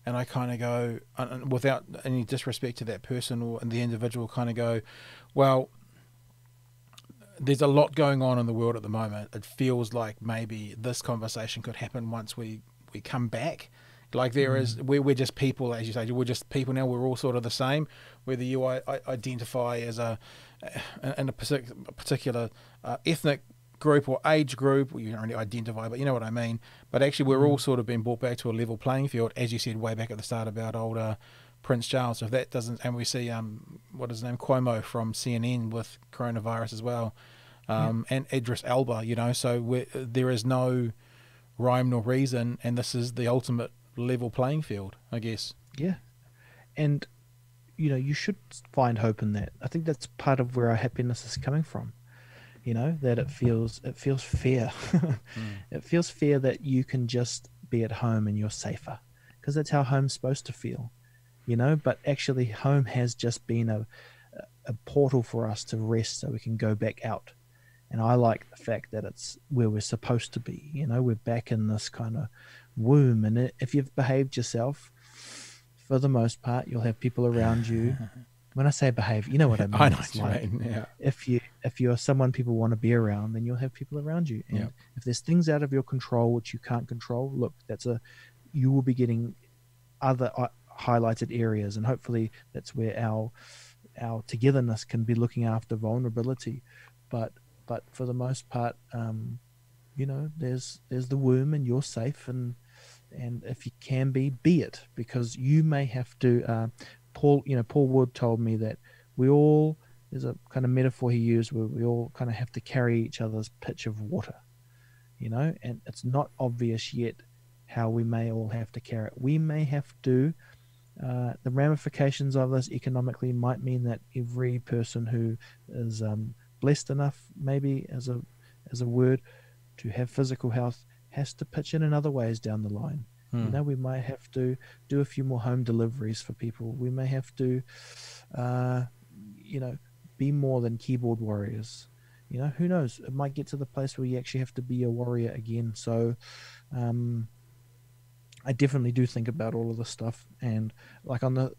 and I kind of go, without any disrespect to that person or the individual, kind of go, well, there's a lot going on in the world at the moment. It feels like maybe this conversation could happen once we come back. Like we're just people, as you say, we're just people now. We're all sort of the same. Whether you identify as in a particular ethnic group or age group, you don't really identify, but you know what I mean. But actually, we're all sort of been brought back to a level playing field, as you said way back at the start about old Prince Charles. So if that doesn't, and we see what is his name, Cuomo from CNN with coronavirus as well, and Idris Elba. So there is no rhyme nor reason, and this is the ultimate level playing field, I guess. Yeah, and you should find hope in that. I think that's part of where our happiness is coming from. That it feels fair. It feels fair that you can just be at home and you're safer, because that's how home's supposed to feel. But actually, home has just been a portal for us to rest, so we can go back out. And I like the fact that it's where we're supposed to be. We're back in this kind of womb, and if you've behaved yourself, for the most part, you'll have people around you. When I say behave, you know what I mean. I know what you mean. Yeah. If you're someone people want to be around, then you'll have people around you. And if there's things out of your control which you can't control, look, you will be getting other highlighted areas, and hopefully that's where our togetherness can be looking after vulnerability. But for the most part, there's the womb, and you're safe, and if you can be it, because you may have to. Paul Wood told me that we all there's a kind of metaphor he used where we all kind of have to carry each other's pitch of water, and it's not obvious yet how we may all have to carry it. We may have to. The ramifications of this economically might mean that every person who is blessed enough, maybe as a word, to have physical health has to pitch in other ways down the line. We might have to do a few more home deliveries for people. We may have to, be more than keyboard warriors. Who knows? It might get to the place where you actually have to be a warrior again. So, I definitely do think about all of this stuff. And like on the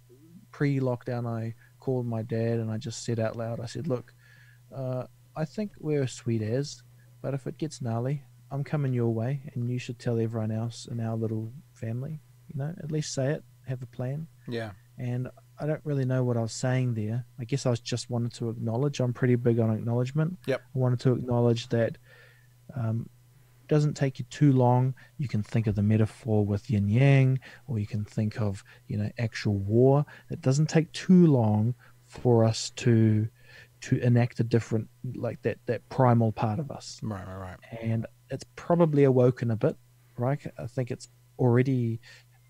pre-lockdown, I called my dad and I just said out loud, I said, look, I think we're sweet as, but if it gets gnarly, I'm coming your way, and you should tell everyone else in our little family, at least say it, have a plan. Yeah. And I don't really know what I was saying there. I guess I was just wanted to acknowledge. I'm pretty big on acknowledgement. Yep. I wanted to acknowledge that it doesn't take you too long. You can think of the metaphor with yin yang, or you can think of, actual war. It doesn't take too long for us to enact a different, like that primal part of us. Right. And it's probably awoken a bit, right? I think it's already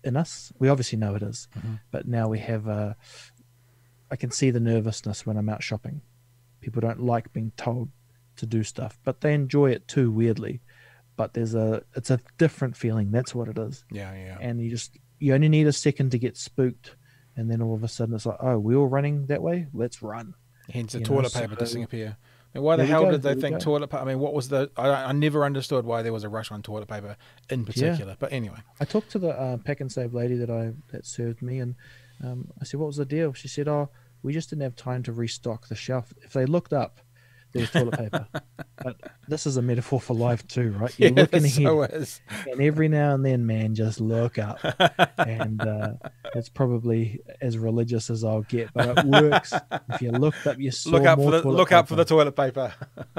in us. We obviously know it is, but now we have I can see the nervousness when I'm out shopping. People don't like being told to do stuff, but they enjoy it too, weirdly. But it's a different feeling. That's what it is. Yeah. And you only need a second to get spooked, and then all of a sudden it's like, oh, we're all running that way. Let's run. Hence the toilet paper disappear. And why the hell did they think toilet paper? I mean, what was I never understood why there was a rush on toilet paper in particular. Yeah. But anyway, I talked to the Pack and Save lady that served me, and I said, what was the deal? She said, oh, we just didn't have time to restock the shelf. If they looked up, there was toilet paper. But this is a metaphor for life too, right? You're looking ahead, so is. And every now and then, man, just look up. And it's probably as religious as I'll get, but it works. If you looked up, you saw look up for the toilet paper.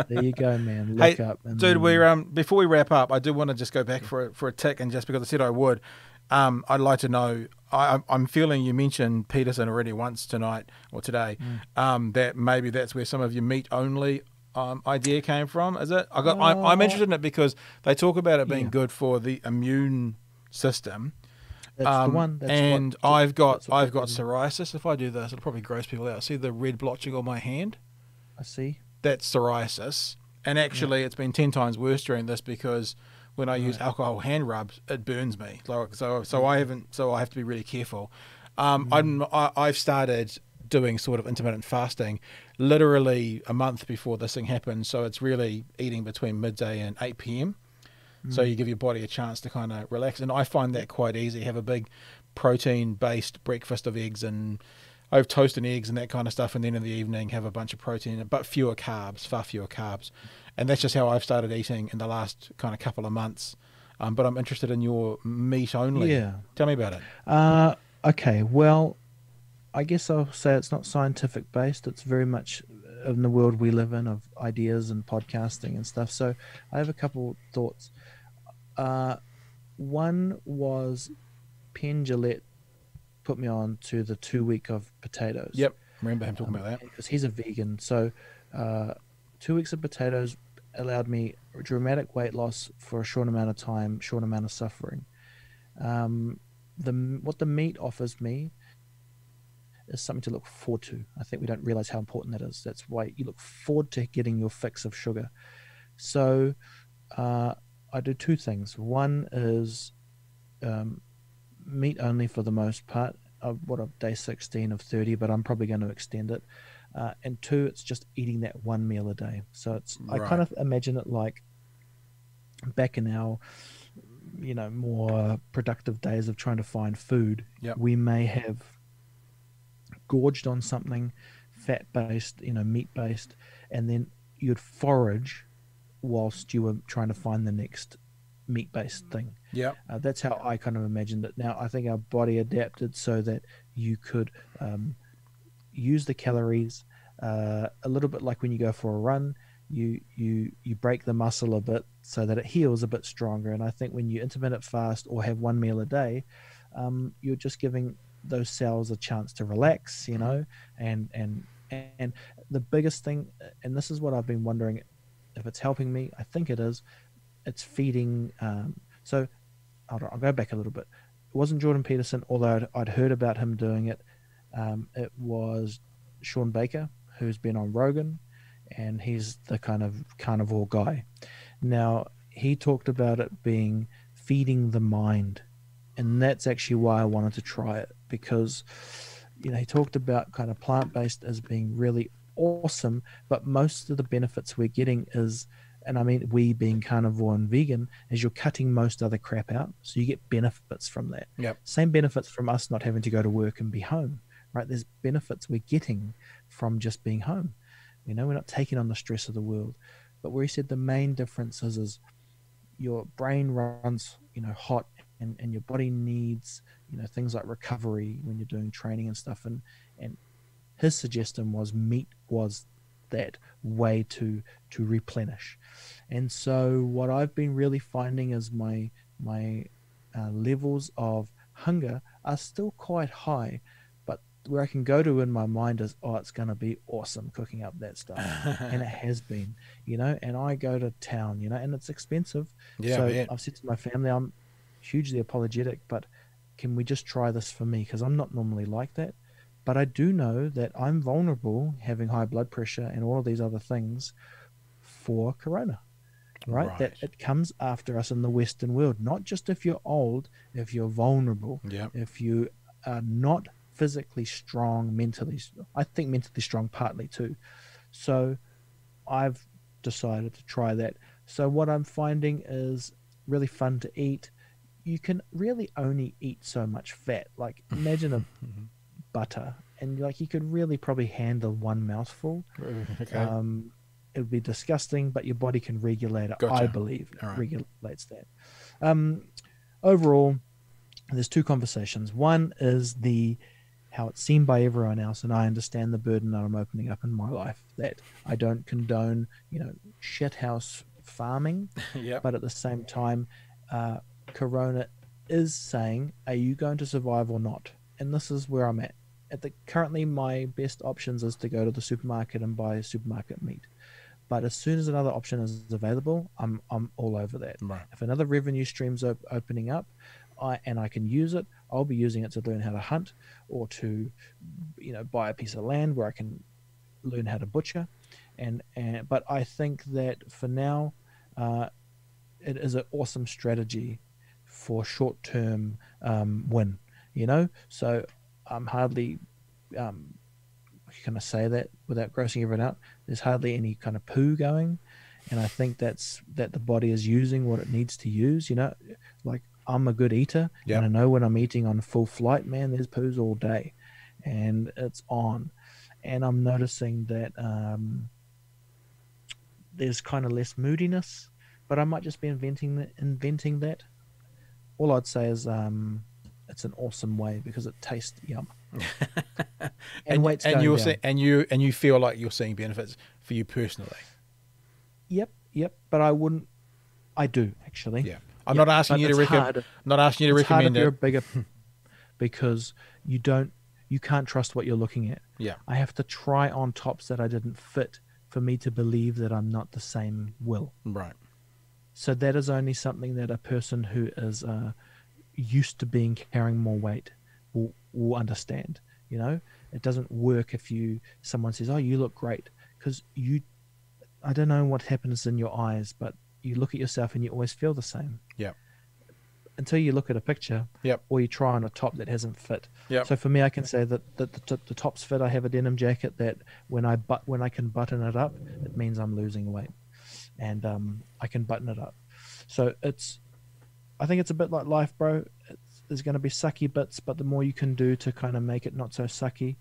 There you go, man. Look up. And dude, we're before we wrap up, I do want to just go back for a tick, and just because I said I would, I'd like to know. I'm feeling you mentioned Peterson already once tonight or today. That maybe that's where some of your meat only idea came from. Is it? I'm interested in it because they talk about it being good for the immune system. That's the one. I've got psoriasis. If I do this, it'll probably gross people out. See the red blotching on my hand? I see. That's psoriasis. And actually, it's been 10 times worse during this because when I use alcohol hand rubs, it burns me. So I have to be really careful. I've started doing sort of intermittent fasting literally a month before this thing happened. So it's really eating between midday and 8 p.m. So you give your body a chance to kind of relax. And I find that quite easy. Have a big protein-based breakfast of eggs and over toast and eggs and that kind of stuff. And then in the evening, have a bunch of protein, but far fewer carbs. And that's just how I've started eating in the last kind of couple of months. But I'm interested in your meat only. Yeah. Tell me about it. Okay. Well, I guess I'll say it's not scientific based. It's very much in the world we live in of ideas and podcasting and stuff. So I have a couple thoughts. One was Penn Jillette put me on to the 2 week of potatoes. Yep. Remember him talking about that. Because he's a vegan. So 2 weeks of potatoes allowed me dramatic weight loss for a short amount of time, short amount of suffering. What the meat offers me is something to look forward to. I think we don't realize how important that is. That's why you look forward to getting your fix of sugar. So I do two things. One is meat only for the most part. I'm day 16 of 30, but I'm probably going to extend it. And two, it's just eating that one meal a day. So I kind of imagine it like back in our, more productive days of trying to find food. Yep. We may have gorged on something fat-based, meat-based, and then you'd forage whilst you were trying to find the next meat-based thing. Yeah, that's how I kind of imagined it. Now, I think our body adapted so that you could use the calories a little bit like when you go for a run. You break the muscle a bit so that it heals a bit stronger. And I think when you intermittent fast or have one meal a day, you're just giving those cells a chance to relax, and And the biggest thing, and this is what I've been wondering if it's helping me, I think it is, it's feeding. So I'll go back a little bit. It wasn't Jordan Peterson, although I'd heard about him doing it. It was Sean Baker, who's been on Rogan, and he's the kind of carnivore guy. Now, he talked about it being feeding the mind. And that's actually why I wanted to try it, because, he talked about kind of plant-based as being really awesome, but most of the benefits we're getting is, and I mean we being carnivore and vegan, is you're cutting most other crap out. So you get benefits from that. Yep. Same benefits from us not having to go to work and be home, right? There's benefits we're getting from just being home. We're not taking on the stress of the world. But where he said the main difference is your brain runs, hot, and your body needs, things like recovery when you're doing training and stuff. And his suggestion was meat was that way to replenish. And so what I've been really finding is my levels of hunger are still quite high, but where I can go to in my mind is, it's going to be awesome cooking up that stuff. And it has been, and I go to town, and it's expensive. Yeah, so man. I've said to my family, I'm hugely apologetic, but can we just try this for me? Because I'm not normally like that. But I do know that I'm vulnerable, having high blood pressure and all of these other things, for corona, right? That it comes after us in the Western world, not just if you're old, if you're vulnerable, if you are not physically strong, mentally. I think mentally strong partly too. So I've decided to try that. So what I'm finding is really fun to eat. You can really only eat so much fat. Like imagine a butter, and you could really probably handle one mouthful. Okay. It would be disgusting, but your body can regulate it. Gotcha. I believe it regulates that. Overall, there's two conversations. One is how it's seen by everyone else, and I understand the burden that I'm opening up in my life, that I don't condone, shithouse farming. But at the same time, Corona is saying, are you going to survive or not? And this is where I'm at. Currently, my best options is to go to the supermarket and buy supermarket meat. But as soon as another option is available, I'm all over that. Right. If another revenue stream's opening up, and I can use it, I'll be using it to learn how to hunt, or to, buy a piece of land where I can learn how to butcher. But I think that for now, it is an awesome strategy for short-term win. So I'm hardly, can I say that without grossing everyone out? There's hardly any kind of poo going, and I think that the body is using what it needs to use. Like I'm a good eater, and I know when I'm eating on full flight, man, there's poos all day, and it's on, and I'm noticing that there's kind of less moodiness, but I might just be inventing that. All I'd say is it's an awesome way because it tastes yum. and weight's and going you're down. you feel like you're seeing benefits for you personally. Yep. But I do actually. Yeah. I'm not asking you to recommend. Not asking you to recommend it. You're a it. bigger because you can't trust what you're looking at. Yeah. I have to try on tops that I didn't fit for me to believe that I'm not the same Will. Right. So that is only something that a person who is used to carrying more weight will understand. It doesn't work if someone says, "Oh, you look great," because I don't know what happens in your eyes, but you look at yourself and you always feel the same. Yeah. Until you look at a picture, or you try on a top that hasn't fit. So for me, I can say that the top's fit. I have a denim jacket that when I can button it up, it means I'm losing weight, and I can button it up. So I think it's a bit like life, bro. There's going to be sucky bits, but the more you can do to kind of make it not so sucky.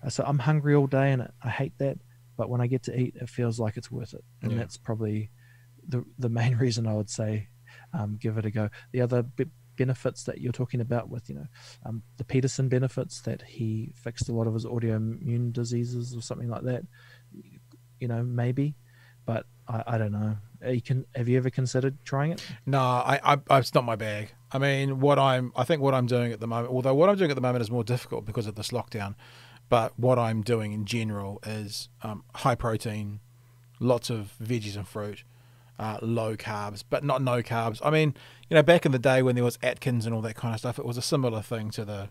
So I'm hungry all day, and I hate that. But when I get to eat, it feels like it's worth it, and that's probably the main reason I would say give it a go. The other benefits that you're talking about with the Peterson benefits, that he fixed a lot of his autoimmune diseases or something like that. Maybe, but I don't know. Have you ever considered trying it? No, I it's not my bag. I mean, I think what I'm doing at the moment, although what I'm doing at the moment is more difficult because of this lockdown, But what I'm doing in general is high protein, lots of veggies and fruit, low carbs, but not no carbs. I mean, back in the day when there was Atkins and all that kind of stuff, it was a similar thing to the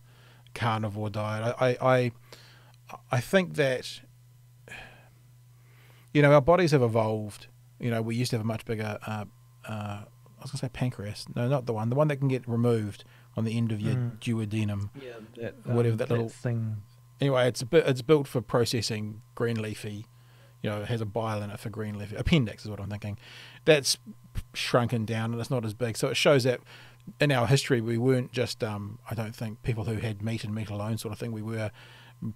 carnivore diet. I think that our bodies have evolved. We used to have a much bigger. I was going to say pancreas. No, not the one that can get removed on the end of your duodenum. Yeah, that whatever that little thing. Anyway, it's built for processing green leafy. It has a bile in it for green leafy. Appendix is what I'm thinking. That's shrunken down and it's not as big. So it shows that in our history we weren't just I don't think people who had meat and meat alone sort of thing. We were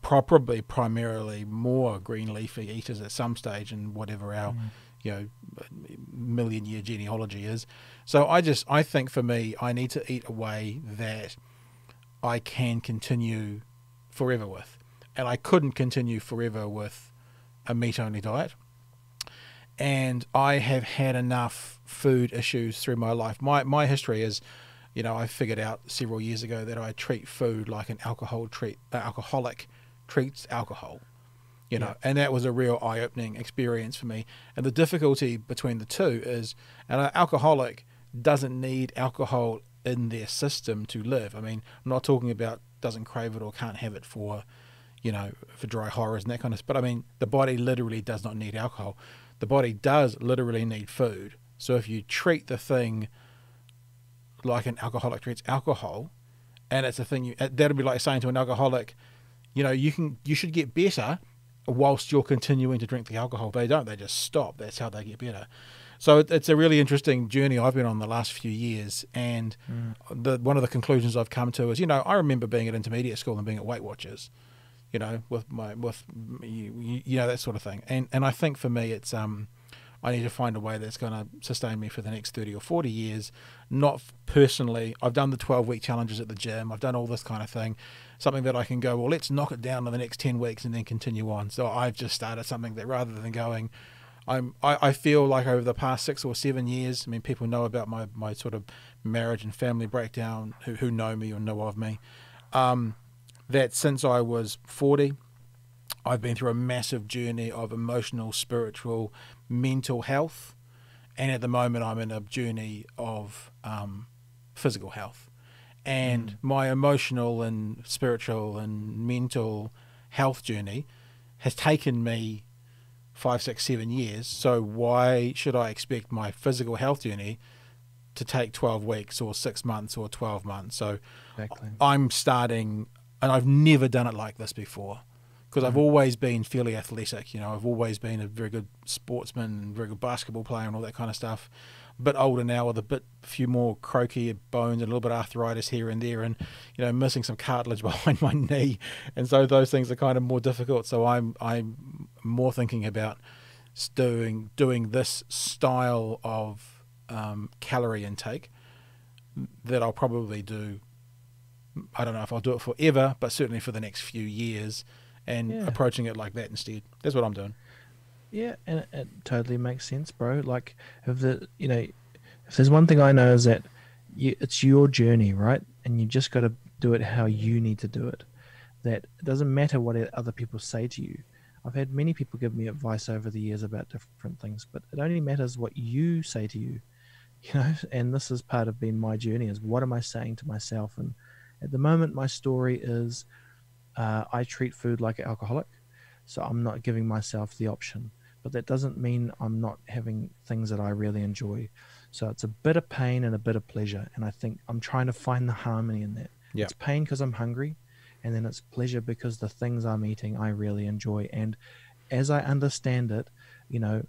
probably primarily more green leafy eaters at some stage in whatever our million year genealogy is. So I think for me, I need to eat a way that I can continue forever with, and I couldn't continue forever with a meat only diet. And I have had enough food issues through my life. My history is, I figured out several years ago that I treat food like an alcoholic treats alcohol. And that was a real eye-opening experience for me. And the difficulty between the two is an alcoholic doesn't need alcohol in their system to live. I mean, I'm not talking about doesn't crave it or can't have it for dry horrors and that kind of stuff. But I mean, the body literally does not need alcohol. The body does literally need food. So if you treat the thing like an alcoholic treats alcohol, and it's a thing, that'd be like saying to an alcoholic, you should get better whilst you're continuing to drink the alcohol. They don't. They just stop. That's how they get better. So it's a really interesting journey I've been on the last few years. And one of the conclusions I've come to is, I remember being at intermediate school and being at Weight Watchers, with that sort of thing. And I think for me, it's I need to find a way that's going to sustain me for the next 30 or 40 years. Not personally. I've done the 12-week challenges at the gym. I've done all this kind of thing. Something that I can go, well, let's knock it down in the next 10 weeks and then continue on. So I've just started something that rather than going, I feel like over the past 6 or 7 years, I mean, people know about my sort of marriage and family breakdown who know me or know of me, that since I was 40, I've been through a massive journey of emotional, spiritual, mental health. And at the moment, I'm in a journey of physical health. And my emotional and spiritual and mental health journey has taken me 5, 6, 7 years. So why should I expect my physical health journey to take 12 weeks or 6 months or 12 months? So exactly. I'm starting, and I've never done it like this before, because I've always been fairly athletic. I've always been a very good sportsman, very good basketball player and all that kind of stuff. A bit older now with a few more croaky bones and a little bit of arthritis here and there, and missing some cartilage behind my knee, and so those things are kind of more difficult. So I'm more thinking about doing this style of calorie intake that I'll probably do. I don't know if I'll do it forever, but certainly for the next few years, and approaching it like that instead. That's what I'm doing. Yeah, and it totally makes sense, bro. Like, if there's one thing I know is that it's your journey, right? And you just got to do it how you need to do it. That it doesn't matter what other people say to you. I've had many people give me advice over the years about different things, but it only matters what you say to you, and this is part of being my journey, is what am I saying to myself? And at the moment, my story is I treat food like an alcoholic, so I'm not giving myself the option. But that doesn't mean I'm not having things that I really enjoy. So it's a bit of pain and a bit of pleasure. And I think I'm trying to find the harmony in that. Yeah. It's pain because I'm hungry, and then it's pleasure because the things I'm eating I really enjoy. And as I understand it, the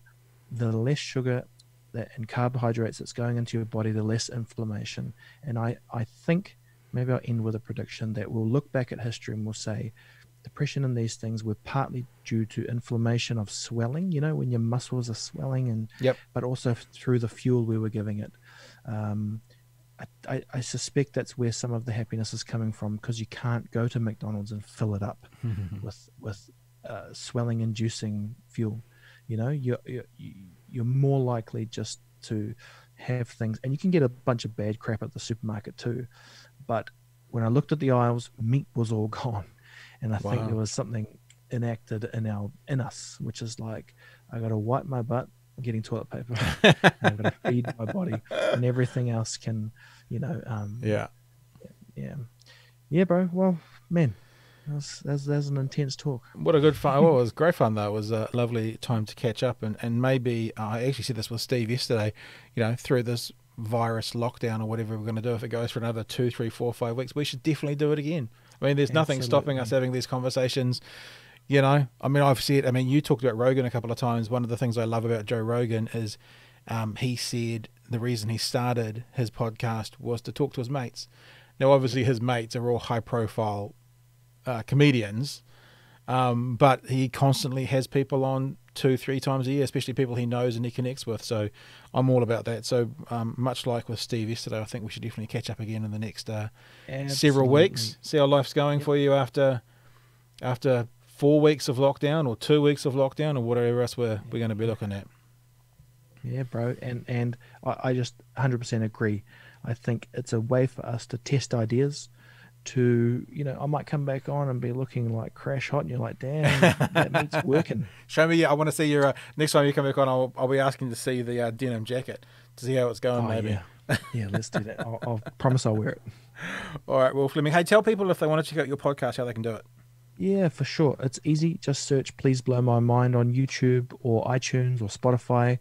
less sugar and carbohydrates that's going into your body, the less inflammation. And I think maybe I'll end with a prediction that we'll look back at history and we'll say, depression and these things were partly due to inflammation of swelling, when your muscles are swelling, and but also through the fuel we were giving it. I suspect that's where some of the happiness is coming from, because you can't go to McDonald's and fill it up with swelling inducing fuel. You're more likely just to have things, and you can get a bunch of bad crap at the supermarket too. But when I looked at the aisles, meat was all gone. And I think there Wow. was something enacted in us, which is like, I got to wipe my butt getting toilet paper, and I've got to feed my body, and everything else can, Yeah. yeah, yeah, bro. Well, man, that was an intense talk. What a good fun. Well, it was great fun, though. It was a lovely time to catch up. And maybe I actually said this with Steve yesterday, through this virus lockdown or whatever we're going to do, if it goes for another 2, 3, 4, 5 weeks, we should definitely do it again. I mean, there's nothing stopping us having these conversations. I mean, I've said, you talked about Rogan a couple of times. One of the things I love about Joe Rogan is he said the reason he started his podcast was to talk to his mates. Now, obviously, his mates are all high-profile comedians, but he constantly has people on 2, 3 times a year, especially people he knows and he connects with. So I'm all about that. So much like with Steve yesterday, I think we should definitely catch up again in the next several weeks, see how life's going for you after 4 weeks of lockdown or 2 weeks of lockdown or whatever else we're going to be looking at. Yeah, bro. And I just 100% agree. I think it's a way for us to test ideas. I might come back on and be looking like crash hot, and you're like, damn, that meat's working. Show me. I want to see your next time you come back on. I'll be asking to see the denim jacket to see how it's going. Maybe. Yeah, let's do that. I'll promise I'll wear it. All right, Will Fleming. Hey, tell people if they want to check out your podcast how they can do it. Yeah, for sure. It's easy. Just search Please Blow My Mind on YouTube or iTunes or Spotify.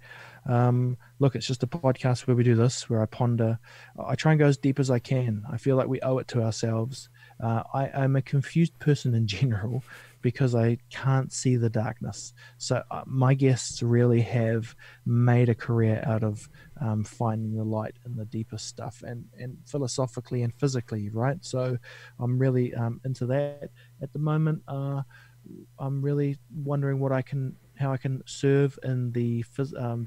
Look, it's just a podcast where we do this, where I ponder. I try and go as deep as I can. I feel like we owe it to ourselves. I'm a confused person in general because I can't see the darkness. So my guests really have made a career out of finding the light in the deepest stuff, and philosophically and physically, right? So I'm really into that at the moment. I'm really wondering how I can serve in the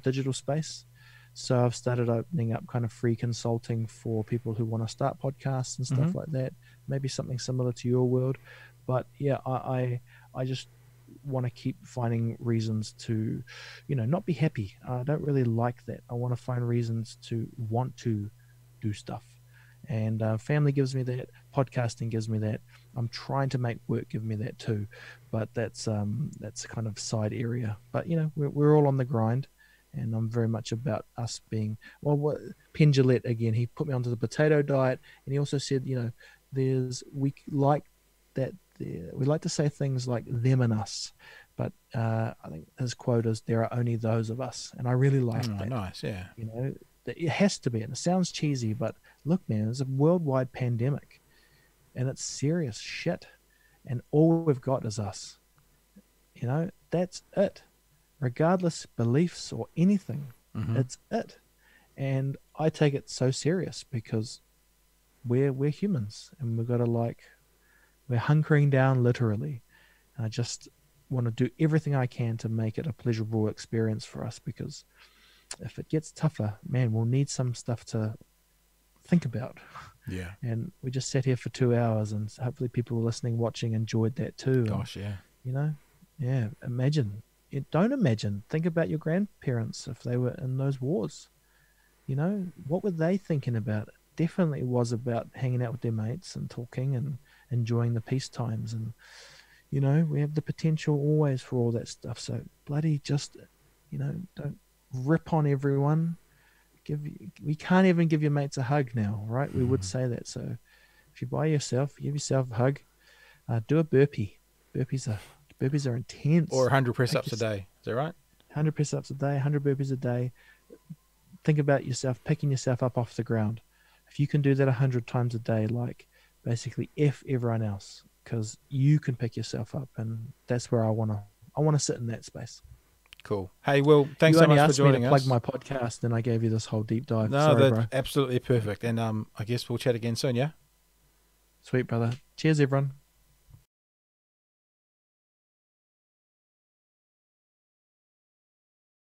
digital space. So I've started opening up kind of free consulting for people who want to start podcasts and stuff like that. Maybe something similar to your world. But yeah, I just want to keep finding reasons to, not be happy. I don't really like that. I want to find reasons to want to do stuff. And family gives me that. Podcasting gives me that. I'm trying to make work give me that too, but that's kind of side area. But we're all on the grind, and I'm very much about us being Penn Jillette again. He put me onto the potato diet, and he also said, we like to say things like them and us, but I think his quote is, "There are only those of us," and I really like that. Nice, yeah. It has to be, and it sounds cheesy, but look, man, there's a worldwide pandemic, and it's serious shit, and all we've got is us. That's it. Regardless beliefs or anything, it's it. And I take it so serious because we're humans, and we've got to we're hunkering down literally. And I just want to do everything I can to make it a pleasurable experience for us, because if it gets tougher, man, we'll need some stuff to think about. Yeah. And we just sat here for 2 hours, and hopefully people listening, watching enjoyed that too. Gosh, yeah. Yeah, imagine. Don't imagine. Think about your grandparents if they were in those wars. What were they thinking about? It definitely was about hanging out with their mates and talking and enjoying the peace times. And, we have the potential always for all that stuff. So bloody just, don't rip on everyone. We can't even give your mates a hug now, right? We would say that. So if you're by yourself, give yourself a hug. Do a burpee. Burpees are intense. Or 100 press-ups a day. Is that right? 100 press-ups a day, 100 burpees a day. Think about yourself picking yourself up off the ground. If you can do that 100 times a day, basically F everyone else, because you can pick yourself up, and that's where I want to sit in that space. Cool. Hey, Will, thanks so much for joining us. You asked me to plug my podcast, and I gave you this whole deep dive. No, sorry, that's bro. absolutely perfect. And I guess we'll chat again soon, yeah? Sweet, brother. Cheers, everyone.